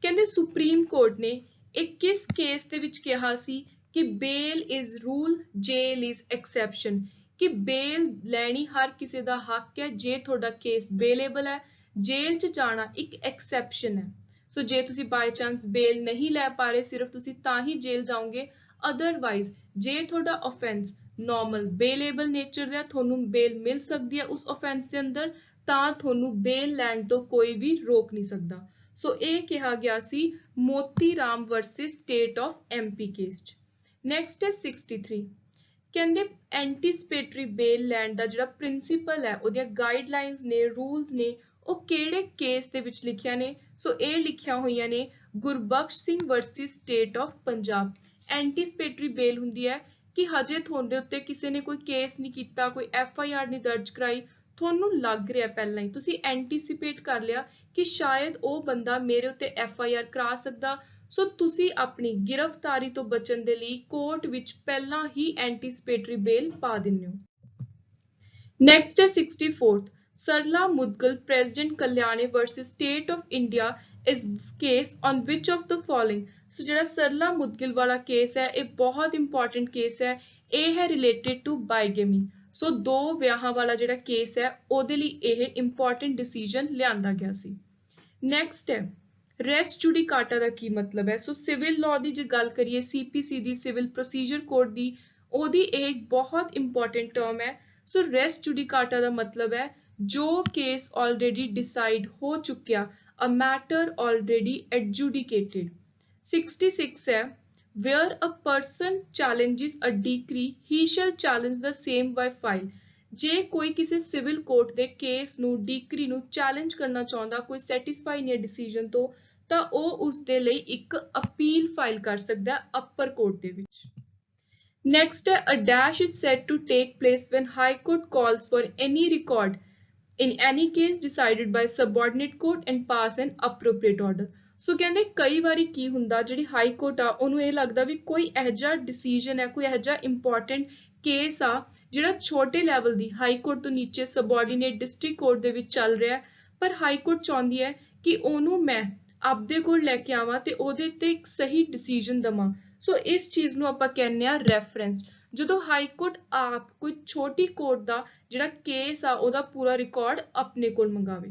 ਕਹਿੰਦੇ ਸੁਪਰੀਮ ਕੋਰਟ ਨੇ ਇਹ ਕਿਸ ਕੇਸ ਦੇ ਵਿੱਚ ਕਿਹਾ ਸੀ ਕਿ bail is rule jail is exception, ਕਿ ਬੇਲ ਲੈਣੀ ਹਰ ਕਿਸੇ ਦਾ ਹੱਕ ਹੈ ਜੇ ਤੁਹਾਡਾ ਕੇਸ ਬੇਲੇਬਲ ਹੈ। ਜੇਲ੍ਹ 'ਚ ਜਾਣਾ ਇੱਕ ਐਕਸੈਪਸ਼ਨ ਹੈ। ਸੋ ਜੇ ਤੁਸੀਂ ਬਾਈ ਚਾਂਸ ਬੇਲ ਨਹੀਂ ਲੈ ਪਾ ਰਹੇ ਸਿਰਫ ਤੁਸੀਂ ਤਾਂ ਹੀ ਜੇਲ੍ਹ ਜਾਓਗੇ, ਅਦਰਵਾਈਜ਼ ਜੇ ਤੁਹਾਡਾ offense ਨੋਰਮਲ ਬੇਲੇਬਲ ਨੇਚਰ ਦਾ ਤੁਹਾਨੂੰ ਬੇਲ ਮਿਲ ਸਕਦੀ ਹੈ ਉਸ offense ਦੇ ਅੰਦਰ, ਤਾਂ ਤੁਹਾਨੂੰ ਬੇਲ ਲੈਣ ਤੋਂ ਕੋਈ ਵੀ ਰੋਕ ਨਹੀਂ ਸਕਦਾ। ਸੋ ਇਹ ਕਿਹਾ ਗਿਆ ਸੀ Moti Ram versus state of MP case 'ਚ। ਨੈਕਸਟ ਹੈ 63। ਕਹਿੰਦੇ ਐਂਟੀਸਪੇਟਰੀ ਬੇਲ ਲੈਣ ਦਾ ਜਿਹੜਾ ਪ੍ਰਿੰਸੀਪਲ ਹੈ ਉਹਦੀਆਂ ਗਾਈਡਲਾਈਨਸ ਨੇ ਰੂਲਸ ਨੇ ਉਹ ਕਿਹੜੇ ਕੇਸ ਦੇ ਵਿੱਚ ਲਿਖਿਆ ਨੇ। ਸੋ ਇਹ ਲਿਖਿਆ ਹੋਈਆਂ ਨੇ Gurbaksh Singh versus state of Punjab. Anticipatory bail ਹੁੰਦੀ ਹੈ ਕਿ ਹਜੇ ਤੁਹਾਡੇ ਉੱਤੇ ਕਿਸੇ ਨੇ ਕੋਈ ਕੇਸ ਨਹੀਂ ਕੀਤਾ, ਕੋਈ FIR ਨਹੀਂ ਦਰਜ ਕਰਾਈ, ਤੁਹਾਨੂੰ ਲੱਗ ਰਿਹਾ ਪਹਿਲਾਂ ਹੀ ਤੁਸੀਂ ਐਂਟੀਸਿਪੇਟ ਕਰ ਲਿਆ ਕਿ ਸ਼ਾਇਦ ਉਹ ਬੰਦਾ ਮੇਰੇ ਉੱਤੇ FIR ਕਰਾ ਸਕਦਾ। ਸੋ ਤੁਸੀਂ ਆਪਣੀ ਗ੍ਰਿਫਤਾਰੀ ਤੋਂ ਬਚਣ ਦੇ ਲਈ ਕੋਰਟ ਵਿੱਚ ਪਹਿਲਾਂ ਹੀ ਐਂਟੀਸਿਪੇਟਰੀ ਬੇਲ ਪਾ ਦਿੰਦੇ ਹੋ। ਨੈਕਸਟ ਹੈ 64th Sarla Mudgal president Kalyani versus state of India ਇਸ case on which of the following. So ਜਿਹੜਾ ਸਰਲਾ ਮੁਦਗਲ ਵਾਲਾ ਕੇਸ ਹੈ ਇਹ ਬਹੁਤ ਇੰਪੋਰਟੈਂਟ ਕੇਸ ਹੈ। ਇਹ ਹੈ ਰਿਲੇਟਡ ਟੂ ਬਾਈਗੇਮੀ। ਸੋ ਦੋ ਵਿਆਹਾਂ ਵਾਲਾ ਜਿਹੜਾ ਕੇਸ ਹੈ ਉਹਦੇ ਲਈ ਇਹ ਇੰਪੋਰਟੈਂਟ ਡਿਸੀਜਨ ਲਿਆਂਦਾ ਗਿਆ ਸੀ। ਨੈਕਸਟ ਹੈ ਰੈਸ ਜੁਡੀਕਾਟਾ ਦਾ ਕੀ ਮਤਲਬ ਹੈ। ਸੋ ਸਿਵਲ ਲਾਅ ਦੀ ਜੇ ਗੱਲ ਕਰੀਏ CPC ਦੀ ਸਿਵਲ ਪ੍ਰੋਸੀਜਰ ਕੋਡ ਦੀ, ਉਹਦੀ ਇਹ ਬਹੁਤ ਇੰਪੋਰਟੈਂਟ ਟਰਮ ਹੈ। ਸੋ ਰੈਸ ਜੁਡੀਕਾਟਾ ਦਾ ਮਤਲਬ ਹੈ ਜੋ ਕੇਸ ਆਲਰੇਡੀ ਡਿਸਾਈਡ ਹੋ ਚੁੱਕਿਆ, ਅ ਮੈਟਰ ਆਲਰੇਡੀ ਐਡਜੂਡੀਕੇਟਡ। 66 ਹੈ where a person challenges a decree he shall challenge the same by file। ਜੇ ਕੋਈ ਕਿਸੇ ਸਿਵਲ ਕੋਰਟ ਦੇ ਕੇਸ ਨੂੰ ਡੀਕਰੀ ਨੂੰ ਚੈਲੰਜ ਕਰਨਾ ਚਾਹੁੰਦਾ, ਕੋਈ ਸੈਟੀਸਫਾਈ ਨਹੀਂ ਹੈ ਡਿਸੀਜਨ ਤੋਂ, ਤਾਂ ਉਹ ਉਸ ਦੇ ਲਈ ਇੱਕ ਅਪੀਲ ਫਾਈਲ ਕਰ ਸਕਦਾ ਹੈ ਅਪਰ ਕੋਰਟ ਦੇ ਵਿੱਚ। ਨੈਕਸਟ ਹੈ a dash is said to take place when high court calls for any record in any case decided by subordinate court and pass an appropriate order। ਸੋ ਕਹਿੰਦੇ ਕਈ ਵਾਰੀ ਕੀ ਹੁੰਦਾ ਜਿਹੜੀ ਹਾਈ ਕੋਰਟ ਆ ਉਹਨੂੰ ਇਹ ਲੱਗਦਾ ਵੀ ਕੋਈ ਇਹੋ ਜਿਹਾ ਡਿਸੀਜਨ ਹੈ, ਕੋਈ ਇਹੋ ਜਿਹਾ ਇੰਪੋਰਟੈਂਟ ਕੇਸ ਆ ਜਿਹੜਾ ਛੋਟੇ ਲੈਵਲ ਦੀ ਹਾਈ ਕੋਰਟ ਤੋਂ ਨੀਚੇ ਸਬਆਰਡੀਨੇਟ ਡਿਸਟ੍ਰਿਕਟ ਕੋਰਟ ਦੇ ਵਿੱਚ ਚੱਲ ਰਿਹਾ, ਪਰ ਹਾਈ ਕੋਰਟ ਚਾਹੁੰਦੀ ਹੈ ਕਿ ਉਹਨੂੰ ਮੈਂ ਆਪਦੇ ਕੋਲ ਲੈ ਕੇ ਆਵਾਂ ਤੇ ਉਹਦੇ ਤੇ ਇੱਕ ਸਹੀ ਡਿਸੀਜਨ ਦਵਾਂ। ਸੋ ਇਸ ਚੀਜ਼ ਨੂੰ ਆਪਾਂ ਕਹਿੰਦੇ ਆ ਰੈਫਰੈਂਸ। ਜਦੋਂ ਹਾਈ ਕੋਰਟ ਆਪ ਕੋਈ ਛੋਟੀ ਕੋਰਟ ਦਾ ਜਿਹੜਾ ਕੇਸ ਆ ਉਹਦਾ ਪੂਰਾ ਰਿਕਾਰਡ ਆਪਣੇ ਕੋਲ ਮੰਗਾਵੇ।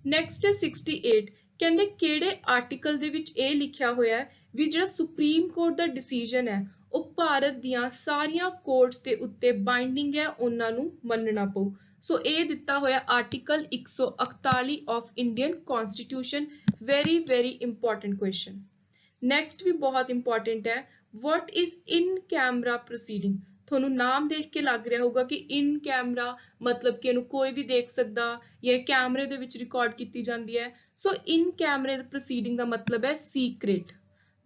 ਨੈਕਸਟ ਹੈ 68। ਕਹਿੰਦੇ ਕਿਹੜੇ ਆਰਟੀਕਲ ਦੇ ਵਿੱਚ ਇਹ ਲਿਖਿਆ ਹੋਇਆ ਹੈ ਵੀ ਜਿਹੜਾ ਸੁਪਰੀਮ ਕੋਰਟ ਦਾ ਡਿਸੀਜਨ ਹੈ ਉਹ ਭਾਰਤ ਦੀਆਂ ਸਾਰੀਆਂ ਕੋਰਟਸ ਦੇ ਉੱਤੇ ਬਾਈਂਡਿੰਗ ਹੈ, ਉਹਨਾਂ ਨੂੰ ਮੰਨਣਾ ਪਊ। सो ये दिता होया article 141 of Indian constitution. Very very important question. Next भी बहुत इंपॉर्टेंट है, what is in camera proceeding. ਤੁਹਾਨੂੰ ਨਾਮ ਦੇਖ ਕੇ ਲੱਗ ਰਿਹਾ ਹੋਊਗਾ ਕਿ ਇਨ ਕੈਮਰਾ ਮਤਲਬ ਕਿ ਇਹਨੂੰ ਕੋਈ ਵੀ ਦੇਖ ਸਕਦਾ ਜਾਂ ਕੈਮਰੇ ਦੇ ਵਿੱਚ ਰਿਕਾਰਡ ਕੀਤੀ ਜਾਂਦੀ ਹੈ। ਸੋ ਇਨ ਕੈਮਰੇ ਪ੍ਰੋਸੀਡਿੰਗ ਦਾ ਮਤਲਬ ਹੈ ਸੀਕ੍ਰੇਟ।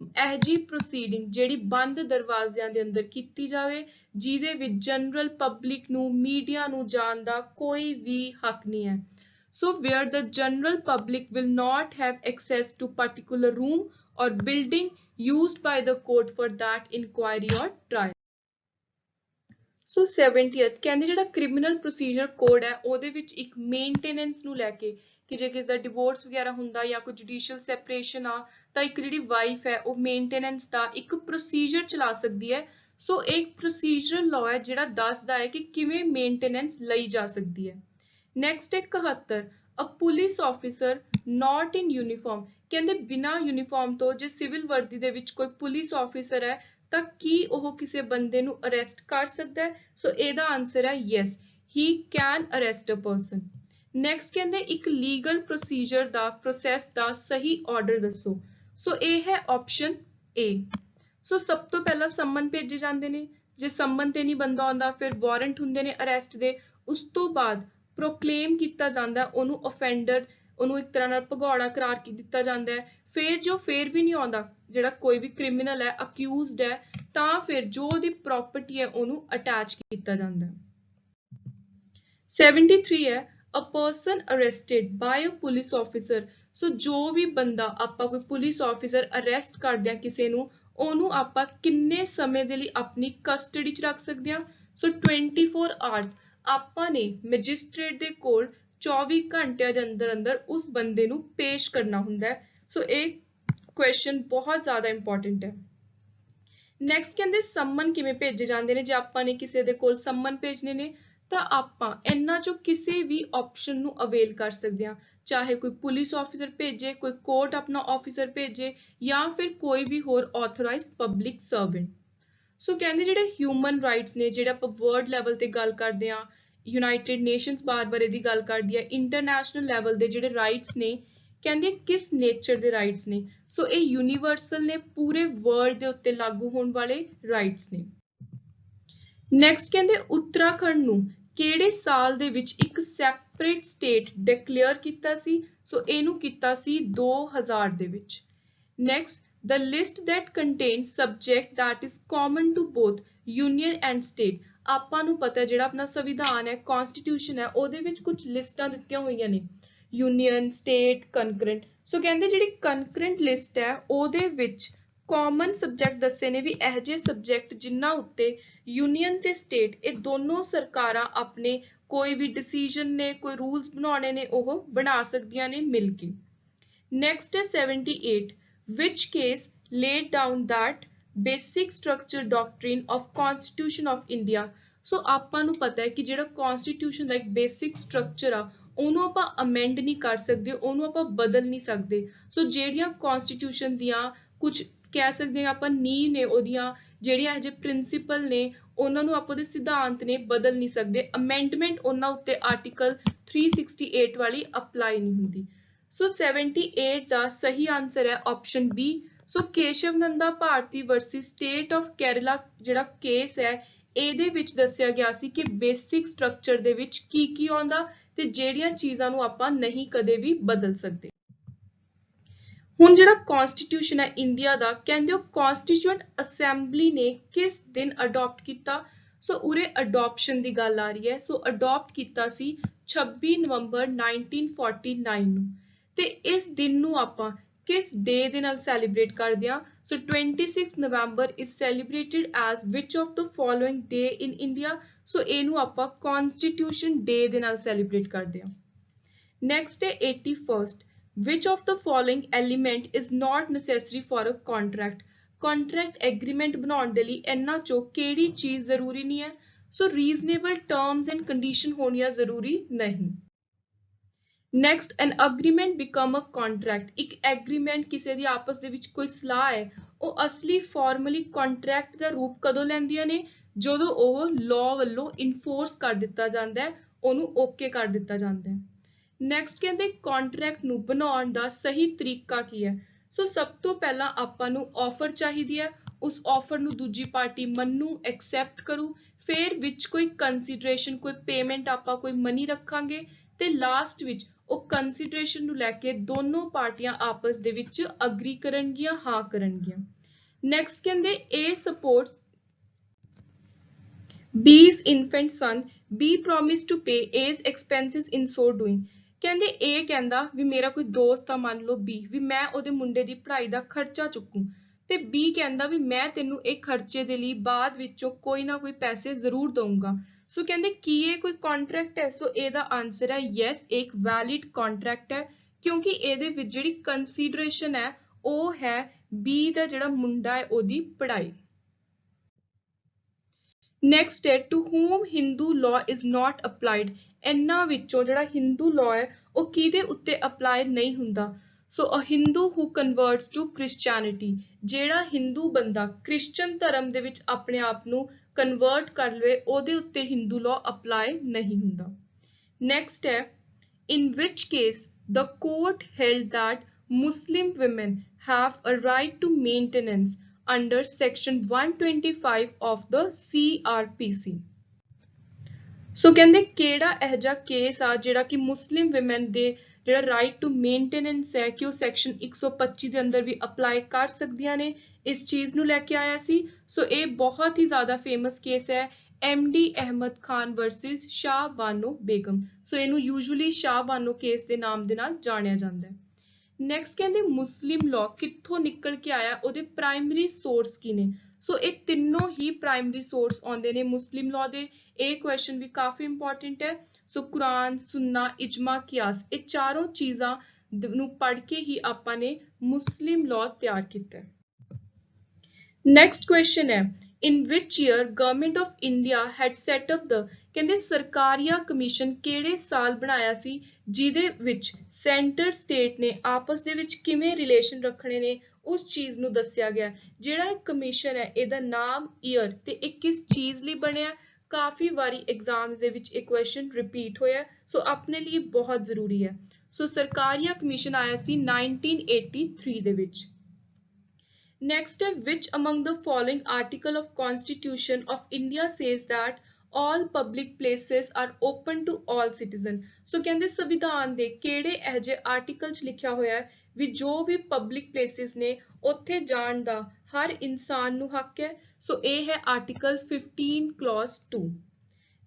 ਇਹ ਜੀ ਪ੍ਰੋਸੀਡਿੰਗ ਜਿਹੜੀ ਬੰਦ ਦਰਵਾਜ਼ਿਆਂ ਦੇ ਅੰਦਰ ਕੀਤੀ ਜਾਵੇ, ਜਿਹਦੇ ਵਿੱਚ ਜਨਰਲ ਪਬਲਿਕ ਨੂੰ, ਮੀਡੀਆ ਨੂੰ ਜਾਣ ਦਾ ਕੋਈ ਵੀ ਹੱਕ ਨਹੀਂ ਹੈ। So where the general public will not have access to particular room or building used by the court for that inquiry or trial। So 70th ਕਹਿੰਦੇ ਜਿਹੜਾ ਕ੍ਰਿਮੀਨਲ ਪ੍ਰੋਸੀਜਰ ਕੋਡ ਹੈ ਉਹਦੇ ਵਿੱਚ ਇੱਕ ਮੇਨਟੇਨੈਂਸ ਨੂੰ ਲੈ ਕੇ ਕਿ ਜੇ ਕਿਸ ਦਾ ਡਿਵੋਰਸ ਵਗੈਰਾ ਹੁੰਦਾ ਜਾਂ ਕੋਈ ਜੁਡੀਸ਼ੀਅਲ ਸੈਪਰੇਸ਼ਨ ਆ ਤਾਂ ਇੱਕ ਜਿਹੜੀ ਵਾਈਫ ਹੈ ਉਹ ਮੇਨਟੇਨੈਂਸ ਦਾ ਇੱਕ ਪ੍ਰੋਸੀਜਰ ਚਲਾ ਸਕਦੀ ਹੈ। ਸੋ ਇੱਕ ਪ੍ਰੋਸੀਜਰਲ ਲਾਅ ਹੈ ਜਿਹੜਾ ਦੱਸਦਾ ਹੈ ਕਿ ਕਿਵੇਂ ਮੇਨਟੇਨੈਂਸ ਲਈ ਜਾ ਸਕਦੀ ਹੈ। ਨੈਕਸਟ ਹੈ 71 a police officer not in uniform. ਕਹਿੰਦੇ ਬਿਨਾਂ ਯੂਨੀਫਾਰਮ ਤੋਂ ਜੇ ਸਿਵਲ ਵਰਦੀ ਦੇ ਵਿੱਚ ਕੋਈ ਪੁਲਿਸ ਆਫਿਸਰ ਹੈ ਤਾਂ ਕੀ ਉਹ ਕਿਸੇ ਬੰਦੇ ਨੂੰ ਅਰੈਸਟ ਕਰ ਸਕਦਾ ਹੈ। ਸੋ ਇਹਦਾ ਆਨਸਰ ਹੈ yes, he can arrest a person. Next ਕਹਿੰਦੇ ਇੱਕ ਲੀਗਲ ਪ੍ਰੋਸੀਜਰ ਦਾ ਪ੍ਰੋਸੈਸ ਦਾ ਸਹੀ ਆਰਡਰ ਦੱਸੋ। ਸੋ ਇਹ ਹੈ ਆਪਸ਼ਨ ਏ। ਸੋ ਸਭ ਤੋਂ ਪਹਿਲਾਂ ਸੰਮਨ ਭੇਜੇ ਜਾਂਦੇ ਨੇ, ਜੇ ਸੰਮਨ ਤੇ ਨਹੀਂ ਬੰਦਾ ਆਉਂਦਾ ਫਿਰ ਵਾਰੰਟ ਹੁੰਦੇ ਨੇ ਅਰੈਸਟ ਦੇ। ਉਸ ਤੋਂ ਬਾਅਦ ਪ੍ਰੋਕਲੇਮ ਕੀਤਾ ਜਾਂਦਾ ਉਹਨੂੰ ਅਫੈਂਡਰ, ਉਹਨੂੰ ਇੱਕ ਤਰ੍ਹਾਂ ਨਾਲ ਭਗੌੜਾ ਕਰਾਰ ਕੀ ਦਿੱਤਾ ਜਾਂਦਾ ਹੈ। ਫਿਰ ਜੋ ਫਿਰ ਵੀ ਨਹੀਂ ਆਉਂਦਾ, ਜਿਹੜਾ ਕੋਈ ਵੀ ਕ੍ਰਿਮੀਨਲ ਹੈ, ਅਕਿਊਜ਼ਡ ਹੈ, ਤਾਂ ਫਿਰ ਜੋ ਉਹਦੀ ਪ੍ਰਾਪਰਟੀ ਹੈ ਉਹਨੂੰ ਅਟੈਚ ਕੀਤਾ ਜਾਂਦਾ ਹੈ। 73 ਹੈ a person arrested by a police officer. So ਜੋ ਵੀ ਬੰਦਾ ਆਪਾਂ ਕੋਈ ਪੁਲਿਸ ਆਫਿਸਰ ਅਰੈਸਟ ਕਰਦੇ ਆ ਕਿਸੇ ਨੂੰ, ਉਹਨੂੰ ਆਪਾਂ ਕਿੰਨੇ ਸਮੇਂ ਦੇ ਲਈ ਆਪਣੀ ਕਸਟਡੀ 'ਚ ਰੱਖ ਸਕਦੇ ਹਾਂ। ਸੋ 24 ਆਵਰਸ ਆਪਾਂ ਨੇ ਮੈਜਿਸਟ੍ਰੇਟ ਦੇ ਕੋਲ 24 ਘੰਟਿਆਂ ਦੇ ਅੰਦਰ ਅੰਦਰ ਉਸ ਬੰਦੇ ਨੂੰ ਪੇਸ਼ ਕਰਨਾ ਹੁੰਦਾ ਹੈ। ਸੋ ਇਹ ਕੁਐਸਚਨ ਬਹੁਤ ਜ਼ਿਆਦਾ ਇੰਪੋਰਟੈਂਟ ਹੈ। ਨੈਕਸਟ ਕਹਿੰਦੇ ਸੰਮਨ ਕਿਵੇਂ ਭੇਜੇ ਜਾਂਦੇ ਨੇ। ਜੇ ਆਪਾਂ ਨੇ ਕਿਸੇ ਦੇ ਕੋਲ ਸੰਮਨ ਭੇਜਣੇ ਨੇ ਤਾਂ ਆਪਾਂ ਇਹਨਾਂ ਚੋਂ ਕਿਸੇ ਵੀ ਆਪਸ਼ਨ ਨੂੰ ਅਵੇਲ ਕਰ ਸਕਦੇ ਹਾਂ, ਚਾਹੇ ਕੋਈ ਪੁਲਿਸ ਆਫਿਸਰ ਭੇਜੇ, ਕੋਈ ਕੋਰਟ ਆਪਣਾ ਆਫਿਸਰ ਭੇਜੇ ਜਾਂ ਫਿਰ ਕੋਈ ਵੀ ਹੋਰ ਆਥੋਰਾਈਜ਼ਡ ਪਬਲਿਕ ਸਰਵੈਂਟ। ਸੋ ਕਹਿੰਦੇ ਜਿਹੜੇ ਹਿਊਮਨ ਰਾਈਟਸ ਨੇ, ਜਿਹੜੇ ਆਪਾਂ ਵਰਲਡ ਲੈਵਲ ਤੇ ਗੱਲ ਕਰਦੇ ਹਾਂ, ਯੂਨਾਈਟਿਡ ਨੇਸ਼ਨਸ ਬਾਰ-ਬਾਰ ਇਹਦੀ ਗੱਲ ਕਰਦੀ ਹੈ, ਇੰਟਰਨੈਸ਼ਨਲ ਲੈਵਲ ਦੇ ਜਿਹੜੇ ਰਾਈਟਸ ਨੇ, ਕਹਿੰਦੇ ਕਿਸ ਨੇਚਰ ਦੇ ਰਾਈਟਸ ਨੇ। ਸੋ ਇਹ ਯੂਨੀਵਰਸਲ ਨੇ, ਪੂਰੇ ਵਰਲਡ ਦੇ ਉੱਤੇ ਲਾਗੂ ਹੋਣ ਵਾਲੇ ਰਾਈਟਸ ਨੇ। ਨੈਕਸਟ ਕਹਿੰਦੇ ਉੱਤਰਾਖੰਡ ਨੂੰ ਕਿਹੜੇ ਸਾਲ ਦੇ ਵਿੱਚ ਇੱਕ ਸੈਪਰੇਟ ਸਟੇਟ ਡਿਕਲੇਅਰ ਕੀਤਾ ਸੀ। ਸੋ ਇਹਨੂੰ ਕੀਤਾ ਸੀ 2000 ਦੇ ਵਿੱਚ। Next the list that contains subject that is common to both union and state। ਆਪਾਂ ਨੂੰ ਪਤਾ ਹੈ ਜਿਹੜਾ ਆਪਣਾ ਸੰਵਿਧਾਨ ਹੈ, ਕਨਸਟੀਟਿਊਸ਼ਨ ਹੈ, ਉਹਦੇ ਵਿੱਚ ਕੁਝ ਲਿਸਟਾਂ ਦਿੱਤੀਆਂ ਹੋਈਆਂ ਨੇ, ਯੂਨੀਅਨ, ਸਟੇਟ, ਕਨਕਰੈਂਟ। ਸੋ ਕਹਿੰਦੇ ਜਿਹੜੀ ਕਨਕਰੈਂਟ ਲਿਸਟ ਹੈ ਉਹਦੇ ਵਿੱਚ ਕਾਮਨ ਸਬਜੈਕਟ ਦੱਸੇ ਨੇ ਵੀ ਇਹੋ ਜਿਹੇ ਸਬਜੈਕਟ ਜਿਨ੍ਹਾਂ ਉੱਤੇ ਯੂਨੀਅਨ ਤੇ ਸਟੇਟ ਇਹ ਦੋਨੋਂ ਸਰਕਾਰਾਂ ਆਪਣੇ ਕੋਈ ਵੀ ਡਿਸੀਜਨ ਨੇ, ਕੋਈ ਰੂਲਸ ਬਣਾਉਣੇ ਨੇ, ਉਹ ਬਣਾ ਸਕਦੀਆਂ ਨੇ ਮਿਲ ਕੇ। ਨੈਕਸਟ ਹੈ 78 which case laid down that basic structure doctrine of Constitution of India। ਸੋ ਆਪਾਂ ਨੂੰ ਪਤਾ ਹੈ ਕਿ ਜਿਹੜਾ ਕਨਸਟੀਟਿਊਸ਼ਨ ਦਾ ਇੱਕ ਬੇਸਿਕ ਸਟਰਕਚਰ ਆ ਉਹਨੂੰ ਆਪਾਂ ਅਮੈਂਡ ਨਹੀਂ ਕਰ ਸਕਦੇ, ਉਹਨੂੰ ਆਪਾਂ ਬਦਲ ਨਹੀਂ ਸਕਦੇ। ਸੋ ਜਿਹੜੀਆਂ ਕਨਸਟੀਟਿਊਸ਼ਨ ਦੀਆਂ ਕੁਝ ਕਹਿ ਸਕਦੇ ਹਾਂ ਆਪਾਂ ਨੀਂਹ ਨੇ, ਉਹਦੀਆਂ ਜਿਹੜੀਆਂ ਇਹ ਜਿਹੇ ਪ੍ਰਿੰਸੀਪਲ ਨੇ, ਉਹਨਾਂ ਨੂੰ ਆਪਾਂ ਉਹਦੇ ਸਿਧਾਂਤ ਨੇ ਬਦਲ ਨਹੀਂ ਸਕਦੇ। ਅਮੈਂਡਮੈਂਟ ਉਹਨਾਂ ਉੱਤੇ ਆਰਟੀਕਲ 368 ਵਾਲੀ ਅਪਲਾਈ ਨਹੀਂ ਹੁੰਦੀ। ਸੋ 78 ਦਾ ਸਹੀ ਆਨਸਰ ਹੈ option B. So Keshav Nanda Bharati versus state of Kerala ਜਿਹੜਾ ਕੇਸ ਹੈ ਇਹਦੇ ਵਿੱਚ ਦੱਸਿਆ ਗਿਆ ਸੀ ਕਿ ਬੇਸਿਕ ਸਟਰਕਚਰ ਦੇ ਵਿੱਚ ਕੀ ਆਉਂਦਾ ਤੇ ਜਿਹੜੀਆਂ ਚੀਜ਼ਾਂ ਨੂੰ ਆਪਾਂ ਨਹੀਂ ਕਦੇ ਵੀ ਬਦਲ ਸਕਦੇ। ਹੁਣ ਜਿਹੜਾ ਕਨਸਟੀਟਿਊਸ਼ਨ ਹੈ ਇੰਡੀਆ ਦਾ, ਕਹਿੰਦੇ ਉਹ ਕਨਸਟੀਟਿਊਐਂਟ ਅਸੈਂਬਲੀ ਨੇ ਕਿਸ ਦਿਨ ਅਡਾਪਟ ਕੀਤਾ। ਸੋ ਉਰੇ ਅਡਾਪਸ਼ਨ ਦੀ ਗੱਲ ਆ ਰਹੀ ਹੈ। ਸੋ ਅਡਾਪਟ ਕੀਤਾ ਸੀ 26 ਨਵੰਬਰ 1949 ਨੂੰ। ਤੇ ਇਸ ਦਿਨ ਨੂੰ ਆਪਾਂ ਕਿਸ ਡੇ ਦੇ ਨਾਲ ਸੈਲੀਬ੍ਰੇਟ ਕਰਦੇ ਹਾਂ। So 26 November is celebrated as which of the following day in India. So ਇਹਨੂੰ ਆਪਾਂ ਕਨਸਟੀਟਿਊਸ਼ਨ ਡੇ ਦੇ ਨਾਲ ਸੈਲੀਬ੍ਰੇਟ ਕਰਦੇ ਹਾਂ। ਨੈਕਸਟ ਹੈ 81st which of the following element is not necessary for a contract। contract agreement ਬਣਾਉਣ ਦੇ ਲਈ ਇਹਨਾਂ ਚੋਂ ਕਿਹੜੀ ਚੀਜ਼ ਜ਼ਰੂਰੀ ਨਹੀਂ ਹੈ। So reasonable terms and condition ਹੋਣੀਆਂ ਜ਼ਰੂਰੀ ਨਹੀਂ। Next an agreement become a contract. ਇੱਕ ਐਗਰੀਮੈਂਟ ਕਿਸੇ ਦੀ ਆਪਸ ਦੇ ਵਿੱਚ ਕੋਈ ਸਲਾਹ ਹੈ, ਉਹ ਅਸਲੀ ਫਾਰਮਲੀ ਕੰਟਰੈਕਟ ਦਾ ਰੂਪ ਕਦੋਂ ਲੈਂਦੀਆਂ ਨੇ, ਜਦੋਂ ਉਹ ਲਾਅ ਵੱਲੋਂ ਇਨਫੋਰਸ ਕਰ ਦਿੱਤਾ ਜਾਂਦਾ ਹੈ, ਉਹਨੂੰ ਓਕੇ ਕਰ ਦਿੱਤਾ ਜਾਂਦਾ ਹੈ। ਨੈਕਸਟ ਕਹਿੰਦੇ ਕੰਟਰੈਕਟ ਨੂੰ ਬਣਾਉਣ ਦਾ ਸਹੀ ਤਰੀਕਾ ਕੀ ਹੈ। ਸੋ ਸਭ ਤੋਂ ਪਹਿਲਾਂ ਆਪਾਂ ਨੂੰ ਆਫਰ ਚਾਹੀਦੀ ਹੈ, ਉਸ ਆਫਰ ਨੂੰ ਦੂਜੀ ਪਾਰਟੀ ਮੰਨੂ ਐਕਸੈਪਟ ਕਰੂ, ਫਿਰ ਵਿੱਚ ਕੋਈ ਕੰਸੀਡਰੇਸ਼ਨ ਕੋਈ ਪੇਮੈਂਟ ਆਪਾਂ ਕੋਈ ਮਨੀ ਰੱਖਾਂਗੇ ਤੇ ਲਾਸਟ ਵਿੱਚ ਉਹ ਕੰਸੀਡਰੇਸ਼ਨ ਨੂੰ ਲੈ ਕੇ ਦੋਨੋਂ ਪਾਰਟੀਆਂ ਆਪਸ ਦੇ ਵਿੱਚ ਅਗਰੀ ਕਰਨਗੀਆਂ, ਹਾਂ ਕਰਨਗੀਆਂ। ਨੈਕਸਟ ਕਹਿੰਦੇ A supports B's infant son, B promised to pay A's expenses in so doing। ਕਹਿੰਦੇ A ਕਹਿੰਦਾ ਵੀ ਮੇਰਾ ਕੋਈ ਦੋਸਤ ਆ ਮੰਨ ਲਓ B, ਵੀ ਮੈਂ ਉਹਦੇ ਮੁੰਡੇ ਦੀ ਪੜ੍ਹਾਈ ਦਾ ਖਰਚਾ ਚੁੱਕੂ, ਤੇ B ਕਹਿੰਦਾ ਵੀ ਮੈਂ ਤੈਨੂੰ ਇਹ ਖਰਚੇ ਦੇ ਲਈ ਬਾਅਦ ਵਿੱਚੋਂ ਕੋਈ ਨਾ ਕੋਈ ਪੈਸੇ ਜ਼ਰੂਰ ਦਊਂਗਾ। ਸੋ ਕਹਿੰਦੇ ਕੀ ਇਹ ਕੋਈ ਕੰਟਰੈਕਟ ਹੈ। ਸੋ ਇਹਦਾ ਆਨਸਰ ਹੈ ਯੈਸ, ਇੱਕ ਵੈਲਿਡ ਕੰਟਰੈਕਟ ਹੈ, ਕਿਉਂਕਿ ਇਹਦੇ ਵਿੱਚ ਜਿਹੜੀ ਕੰਸੀਡਰੇਸ਼ਨ ਹੈ ਉਹ ਹੈ B ਦਾ ਜਿਹੜਾ ਮੁੰਡਾ ਹੈ ਉਹਦੀ ਪੜ੍ਹਾਈ। ਨੈਕਸਟ ਹੈ to whom Hindu law is not applied। ਇਹਨਾਂ ਵਿੱਚੋਂ ਜਿਹੜਾ ਹਿੰਦੂ law ਹੈ ਉਹ ਕਿਹਦੇ ਉੱਤੇ ਅਪਲਾਈ ਨਹੀਂ ਹੁੰਦਾ। ਸੋ ਅ Hindu who converts to Christianity, ਜਿਹੜਾ ਹਿੰਦੂ ਬੰਦਾ ਕ੍ਰਿਸਚਨ ਧਰਮ ਦੇ ਵਿੱਚ ਆਪਣੇ ਆਪ ਨੂੰ ਕਨਵਰਟ ਕਰ ਲਵੇ ਉਹਦੇ ਉੱਤੇ ਹਿੰਦੂ law ਅਪਲਾਈ ਨਹੀਂ ਹੁੰਦਾ। ਨੈਕਸਟ ਹੈ in which case the court held that Muslim women have a right to maintenance under section 125 of the CRPC। ਸੋ ਕਹਿੰਦੇ ਕਿਹੜਾ ਇਹੋ ਜਿਹਾ ਕੇਸ ਆ ਜਿਹੜਾ ਕਿ ਮੁਸਲਿਮ ਵਿਮਨ ਦੇ ਜਿਹੜਾ ਰਾਈਟ ਟੂ ਮੇਨਟੇਨੈਂਸ ਹੈ ਕਿ ਉਹ ਸੈਕਸ਼ਨ 125 ਦੇ ਅੰਦਰ ਵੀ ਅਪਲਾਈ ਕਰ ਸਕਦੀਆਂ ਨੇ, ਇਸ ਚੀਜ਼ ਨੂੰ ਲੈ ਕੇ ਆਇਆ ਸੀ। ਸੋ ਇਹ ਬਹੁਤ ਹੀ ਜ਼ਿਆਦਾ ਫੇਮਸ ਕੇਸ ਹੈ MD ਅਹਿਮਦ ਖਾਨ ਵਰਸਸ ਸ਼ਾਹ ਬਾਨੋ ਬੇਗਮ। ਸੋ ਇਹਨੂੰ ਯੂਜੂਅਲੀ ਸ਼ਾਹ ਬਾਨੋ ਕੇਸ ਦੇ ਨਾਮ ਦੇ ਨਾਲ ਜਾਣਿਆ ਜਾਂਦਾ ਹੈ। ਨੈਕਸਟ ਕਹਿੰਦੇ ਮੁਸਲਿਮ ਲਾਅ ਕਿੱਥੋਂ ਨਿਕਲ ਕੇ ਆਇਆ, ਉਹਦੇ ਪ੍ਰਾਇਮਰੀ ਸੋਰਸ ਕੀ ਨੇ। ਸੋ ਇਹ ਤਿੰਨੋਂ ਹੀ ਪ੍ਰਾਇਮਰੀ ਸੋਰਸ ਆਉਂਦੇ ਨੇ ਮੁਸਲਿਮ ਲਾਅ ਦੇ। ਇਹ ਕੁਐਸਚਨ ਵੀ ਕਾਫੀ ਇੰਪੋਰਟੈਂਟ ਹੈ। ਸੋ ਕੁਰਾਨ, ਸੁन्ना, ਇਜਮਾ, ਕਿਆਸ, ਇਹ ਚਾਰੋਂ ਚੀਜ਼ਾਂ ਨੂੰ ਪੜ੍ਹ ਕੇ ਹੀ ਆਪਾਂ ਨੇ ਮੁਸਲਿਮ ਲਾਅ ਤਿਆਰ ਕੀਤਾ ਹੈ। ਨੈਕਸਟ ਕੁਐਸਚਨ ਹੈ in which year government of India had set up the, ਕਹਿੰਦੇ ਸਰਕਾਰੀਆ ਕਮਿਸ਼ਨ ਕਿਹੜੇ ਸਾਲ ਬਣਾਇਆ ਸੀ ਜਿਹਦੇ ਵਿੱਚ ਸੈਂਟਰ ਸਟੇਟ ਨੇ ਆਪਸ ਦੇ ਵਿੱਚ ਕਿਵੇਂ ਰਿਲੇਸ਼ਨ ਰੱਖਣੇ ਨੇ ਉਸ ਚੀਜ਼ ਨੂੰ ਦੱਸਿਆ ਗਿਆ। ਜਿਹੜਾ ਇਹ ਕਮਿਸ਼ਨ ਹੈ ਇਹਦਾ ਨਾਮ, ਈਅਰ ਤੇ ਇਹ ਕਿਸ ਚੀਜ਼ ਲਈ ਬਣਿਆ, ਕਾਫੀ ਵਾਰੀ ਐਗਜ਼ਾਮਸ ਦੇ ਵਿੱਚ ਇਹ ਕੁਐਸਚਨ ਰਿਪੀਟ ਹੋਇਆ, ਸੋ ਆਪਣੇ ਲਈ ਬਹੁਤ ਜ਼ਰੂਰੀ ਹੈ। ਸੋ ਸਰਕਾਰੀਆ ਕਮਿਸ਼ਨ ਆਇਆ ਸੀ 1983 ਦੇ ਵਿੱਚ। Next ਹੈ which among the following article of Constitution of India says that all public places are open to all citizen। ਸੋ ਕਹਿੰਦੇ ਸੰਵਿਧਾਨ ਦੇ ਕਿਹੜੇ ਇਹੋ ਜਿਹੇ ਆਰਟੀਕਲ 'ਚ ਲਿਖਿਆ ਹੋਇਆ ਹੈ ਵੀ ਜੋ ਵੀ ਪਬਲਿਕ ਪਲੇਸਿਸ ਨੇ ਉੱਥੇ ਜਾਣ ਦਾ ਹਰ ਇਨਸਾਨ ਨੂੰ ਹੱਕ ਹੈ। ਸੋ ਇਹ ਹੈ ਆਰਟੀਕਲ 15 ਕਲੌਜ਼ 2।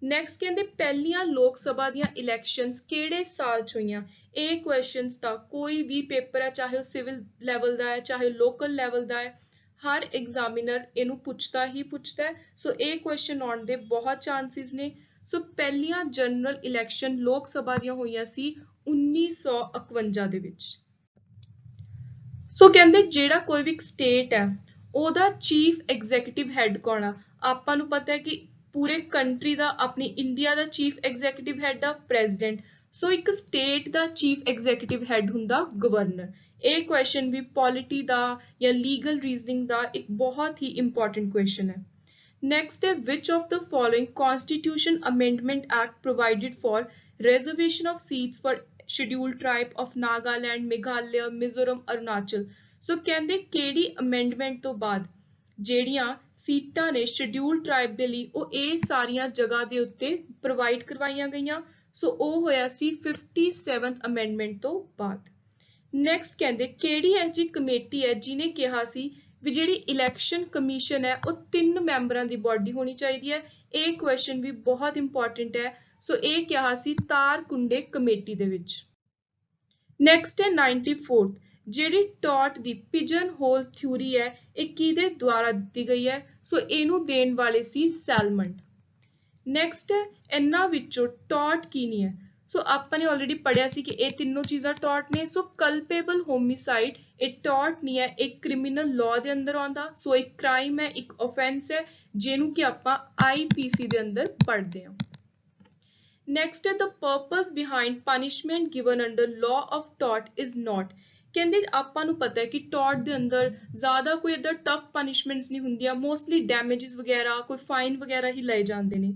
ਨੈਕਸਟ ਕਹਿੰਦੇ ਪਹਿਲੀਆਂ ਲੋਕ ਸਭਾ ਦੀਆਂ ਇਲੈਕਸ਼ਨਸ ਕਿਹੜੇ ਸਾਲ 'ਚ ਹੋਈਆਂ। ਇਹ ਕੁਐਸਚਨਸ ਦਾ ਕੋਈ ਵੀ ਪੇਪਰ ਹੈ, ਚਾਹੇ ਉਹ ਸਿਵਲ ਲੈਵਲ ਦਾ ਹੈ ਚਾਹੇ ਲੋਕਲ ਲੈਵਲ ਦਾ ਹੈ, ਹਰ ਐਗਜ਼ਾਮੀਨਰ ਇਹਨੂੰ ਪੁੱਛਦਾ ਹੀ ਪੁੱਛਦਾ ਹੈ। ਸੋ ਇਹ ਕੁਐਸਚਨ ਆਉਣ ਦੇ ਬਹੁਤ ਚਾਂਸਿਸ ਨੇ। ਸੋ ਪਹਿਲੀਆਂ ਜਨਰਲ ਇਲੈਕਸ਼ਨ ਲੋਕ ਸਭਾ ਦੀਆਂ ਹੋਈਆਂ ਸੀ 1951 ਦੇ ਵਿੱਚ। ਸੋ ਕਹਿੰਦੇ ਜਿਹੜਾ ਕੋਈ ਵੀ ਸਟੇਟ ਹੈ ਉਹਦਾ ਚੀਫ ਐਗਜ਼ੀਕਿਊਟਿਵ ਹੈਡ ਕੌਣ ਆ। ਆਪਾਂ ਨੂੰ ਪਤਾ ਹੈ ਕਿ ਪੂਰੇ ਕੰਟਰੀ ਦਾ, ਆਪਣੀ ਇੰਡੀਆ ਦਾ ਚੀਫ ਐਗਜ਼ੀਕਿਊਟਿਵ ਹੈਡ ਆ ਪ੍ਰੈਜ਼ੀਡੈਂਟ। ਸੋ ਇੱਕ ਸਟੇਟ ਦਾ ਚੀਫ ਐਗਜ਼ੀਕਿਊਟਿਵ ਹੈਡ ਹੁੰਦਾ ਗਵਰਨਰ। ਇਹ ਕੁਐਸਚਨ ਵੀ ਪੋਲਿਟੀ ਦਾ ਜਾਂ ਲੀਗਲ ਰੀਜ਼ਨਿੰਗ ਦਾ ਇੱਕ ਬਹੁਤ ਹੀ ਇੰਪੋਰਟੈਂਟ ਕੁਐਸਚਨ ਹੈ। ਨੈਕਸਟ ਹੈ which of the following Constitution Amendment Act provided for reservation of seats for scheduled tribe of Nagaland, Meghalaya, Mizoram, Arunachal। ਸੋ ਕਹਿੰਦੇ ਕਿਹੜੀ amendment ਤੋਂ ਬਾਅਦ ਜਿਹੜੀਆਂ ਸੀਟਾਂ ਨੇ ਸ਼ਡਿਊਲ ਟ੍ਰਾਈਬ ਦੇ ਲਈ ਉਹ ਇਹ ਸਾਰੀਆਂ ਜਗ੍ਹਾ ਦੇ ਉੱਤੇ ਪ੍ਰੋਵਾਈਡ ਕਰਵਾਈਆਂ ਗਈਆਂ। ਸੋ ਉਹ ਹੋਇਆ ਸੀ 57th ਅਮੈਂਡਮੈਂਟ ਤੋਂ ਬਾਅਦ। ਨੈਕਸਟ ਕਹਿੰਦੇ ਕਿਹੜੀ ਇਹ ਜਿਹੀ ਕਮੇਟੀ ਹੈ ਜਿਹਨੇ ਕਿਹਾ ਸੀ ਵੀ ਜਿਹੜੀ ਇਲੈਕਸ਼ਨ ਕਮਿਸ਼ਨ ਹੈ ਉਹ 3 ਮੈਂਬਰਾਂ ਦੀ ਬਾਡੀ ਹੋਣੀ ਚਾਹੀਦੀ ਹੈ। ਇਹ ਕੁਐਸਚਨ ਵੀ ਬਹੁਤ ਇੰਪੋਰਟੈਂਟ ਹੈ। ਸੋ ਇਹ ਕਿਹਾ ਸੀ ਤਾਰਕੁੰਡੇ ਕਮੇਟੀ ਦੇ ਵਿੱਚ। ਨੈਕਸਟ ਹੈ 94th, ਜਿਹੜੀ ਟੌਟ ਦੀ ਪਿਜਨ ਹੋਲ ਥਿਊਰੀ ਹੈ ਇਹ ਕਿਹਦੇ ਦੁਆਰਾ ਦਿੱਤੀ ਗਈ ਹੈ। ਸੋ ਇਹਨੂੰ ਦੇਣ ਵਾਲੇ ਸੀ ਸੈਲਮੰਡ। ਨੈਕਸਟ ਹੈ ਇਹਨਾਂ ਵਿੱਚੋਂ ਟੌਟ ਕੀ ਨਹੀਂ ਹੈ। ਸੋ ਆਪਾਂ ਨੇ ਆਲਰੇਡੀ ਪੜ੍ਹਿਆ ਸੀ ਕਿ ਇਹ ਤਿੰਨੋਂ ਚੀਜ਼ਾਂ ਟੌਟ ਨੇ। ਸੋ ਕਲਪੇਬਲ ਹੋਮਿਸਾਈਡ ਇਹ ਟੌਟ ਨਹੀਂ ਹੈ, ਇਹ ਕ੍ਰਿਮੀਨਲ ਲਾਅ ਦੇ ਅੰਦਰ ਆਉਂਦਾ। ਸੋ ਇੱਕ ਕ੍ਰਾਈਮ ਹੈ, ਇੱਕ offense ਹੈ ਜਿਹਨੂੰ ਕਿ ਆਪਾਂ IPC ਦੇ ਅੰਦਰ ਪੜ੍ਹਦੇ ਹਾਂ। ਨੈਕਸਟ ਹੈ the purpose behind punishment given under law of tort is not। ਕਹਿੰਦੇ ਆਪਾਂ ਨੂੰ ਪਤਾ ਹੈ ਕਿ ਟੌਟ ਦੇ ਅੰਦਰ ਜ਼ਿਆਦਾ ਕੋਈ ਏਦਾਂ ਟਫ ਪਨਿਸ਼ਮੈਂਟਸ ਨਹੀਂ ਹੁੰਦੀਆਂ, ਮੋਸਟਲੀ ਡੈਮੇजेस ਵਗੈਰਾ ਕੋਈ ਫਾਈਨ ਵਗੈਰਾ ਹੀ ਲਏ ਜਾਂਦੇ ਨੇ।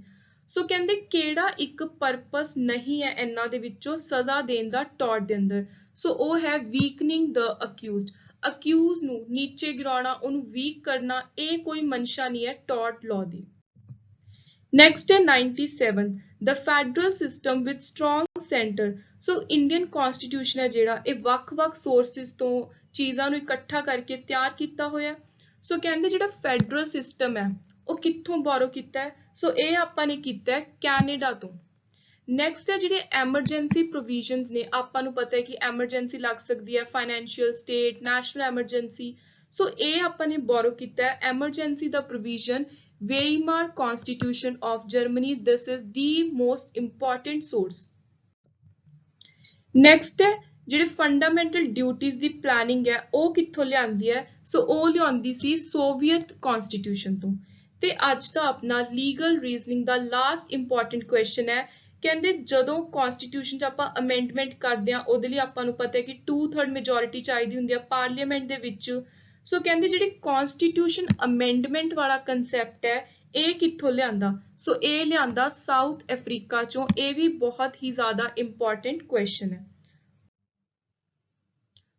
ਸੋ ਕਹਿੰਦੇ ਕਿਹੜਾ ਇੱਕ ਪਰਪਸ ਨਹੀਂ ਹੈ ਇਹਨਾਂ ਦੇ ਵਿੱਚੋਂ ਸਜ਼ਾ ਦੇਣ ਦਾ ਟੌਰਟ ਦੇ ਅੰਦਰ, ਸੋ ਉਹ ਹੈ ਵੀਕਨਿੰਗ ਦ ਅਕਿਊਜ਼ਡ। ਅਕਿਊਜ਼ ਨੂੰ ਨੀਚੇ ਗਿਰਾਉਣਾ, ਉਹਨੂੰ ਵੀਕ ਕਰਨਾ, ਇਹ ਕੋਈ ਮਨਸ਼ਾ ਨਹੀਂ ਹੈ ਟੌਰਟ ਲਾਅ ਦੀ। ਨੈਕਸਟ ਹੈ 97 the federal system with strong centre. So Indian constitution ਹੈ ਜਿਹੜਾ ਇਹ ਵੱਖ-ਵੱਖ ਸੋਰਸਿਸ ਤੋਂ ਚੀਜ਼ਾਂ ਨੂੰ ਇਕੱਠਾ ਕਰਕੇ ਤਿਆਰ ਕੀਤਾ ਹੋਇਆ। ਸੋ ਕਹਿੰਦੇ ਜਿਹੜਾ ਫੈਡਰਲ ਸਿਸਟਮ ਹੈ ਉਹ ਕਿੱਥੋਂ ਬੋਰੋ ਕੀਤਾ ਹੈ, ਸੋ ਇਹ ਆਪਾਂ ਨੇ ਕੀਤਾ ਹੈ ਕੈਨੇਡਾ ਤੋਂ। ਨੈਕਸਟ ਹੈ ਜਿਹੜੇ ਐਮਰਜੈਂਸੀ ਪ੍ਰੋਵੀਜ਼ਨਸ ਨੇ, ਆਪਾਂ ਨੂੰ ਪਤਾ ਹੈ ਕਿ ਐਮਰਜੈਂਸੀ ਲੱਗ ਸਕਦੀ ਹੈ ਫਾਈਨੈਂਸ਼ੀਅਲ ਸਟੇਟ, ਨੈਸ਼ਨਲ ਐਮਰਜੈਂਸੀ, ਸੋ ਇਹ ਆਪਾਂ ਨੇ ਬੋਰੋ ਕੀਤਾ ਹੈ emergency the provision Weimar Constitution of Germany. This is the most important source. Next ਹੈ ਜਿਹੜੇ ਫੰਡਾਮੈਂਟਲ ਡਿਊਟੀਜ਼ ਦੀ ਪਲੈਨਿੰਗ ਹੈ ਉਹ ਕਿੱਥੋਂ ਲਿਆਂਦੀ ਹੈ, ਸੋ ਉਹ ਲਿਆਂਦੀ ਸੀ ਸੋਵੀਅਤ ਕਨਸਟੀਟਿਊਸ਼ਨ ਤੋਂ। ਤੇ ਅੱਜ ਦਾ ਆਪਣਾ ਲੀਗਲ ਰੀਜ਼ਨਿੰਗ ਦਾ ਲਾਸਟ ਇੰਪੋਰਟੈਂਟ ਕੁਐਸਚਨ ਹੈ, ਕਹਿੰਦੇ ਜਦੋਂ ਕਨਸਟੀਟਿਊਸ਼ਨ 'ਚ ਆਪਾਂ ਅਮੈਂਡਮੈਂਟ ਕਰਦੇ ਹਾਂ ਉਹਦੇ ਲਈ ਆਪਾਂ ਨੂੰ ਪਤਾ ਹੈ ਕਿ 2/3 ਮੈਜੋਰਿਟੀ ਚਾਹੀਦੀ ਹੁੰਦੀ ਹੈ ਪਾਰਲੀਮੈਂਟ ਦੇ ਵਿੱਚ। ਸੋ ਕਹਿੰਦੇ ਜਿਹੜੀ ਕਨਸਟੀਟਿਊਸ਼ਨ ਅਮੈਂਡਮੈਂਟ ਵਾਲਾ ਕੰਸੈਪਟ ਹੈ ਇਹ ਕਿੱਥੋਂ ਲਿਆਂਦਾ, ਸੋ ਇਹ ਲਿਆਂਦਾ ਸਾਊਥ ਅਫਰੀਕਾ ਚੋਂ। ਇਹ ਵੀ ਬਹੁਤ ਹੀ ਜ਼ਿਆਦਾ ਇੰਪੋਰਟੈਂਟ ਕੁਐਸਚਨ ਹੈ।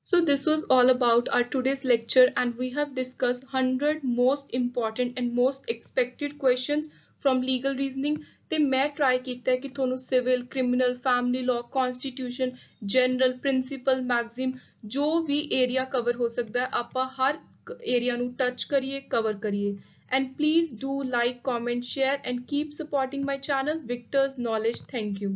So this was all about our today's lecture, and we have discussed 100 most important and most expected questions from legal reasoning. ਤੇ ਮੈਂ ਟਰਾਈ ਕੀਤਾ ਹੈ ਕਿ ਤੁਹਾਨੂੰ civil, criminal, family law, constitution, general, principle, maxim, ਜੋ ਵੀ area cover ਹੋ ਸਕਦਾ ਹੈ ਆਪਾਂ ਹਰ ਏਰੀਆ ਨੂੰ ਟੱਚ ਕਰੀਏ, ਕਵਰ ਕਰੀਏ। And please do like, comment, share and keep supporting my channel Victor's Knowledge. Thank you.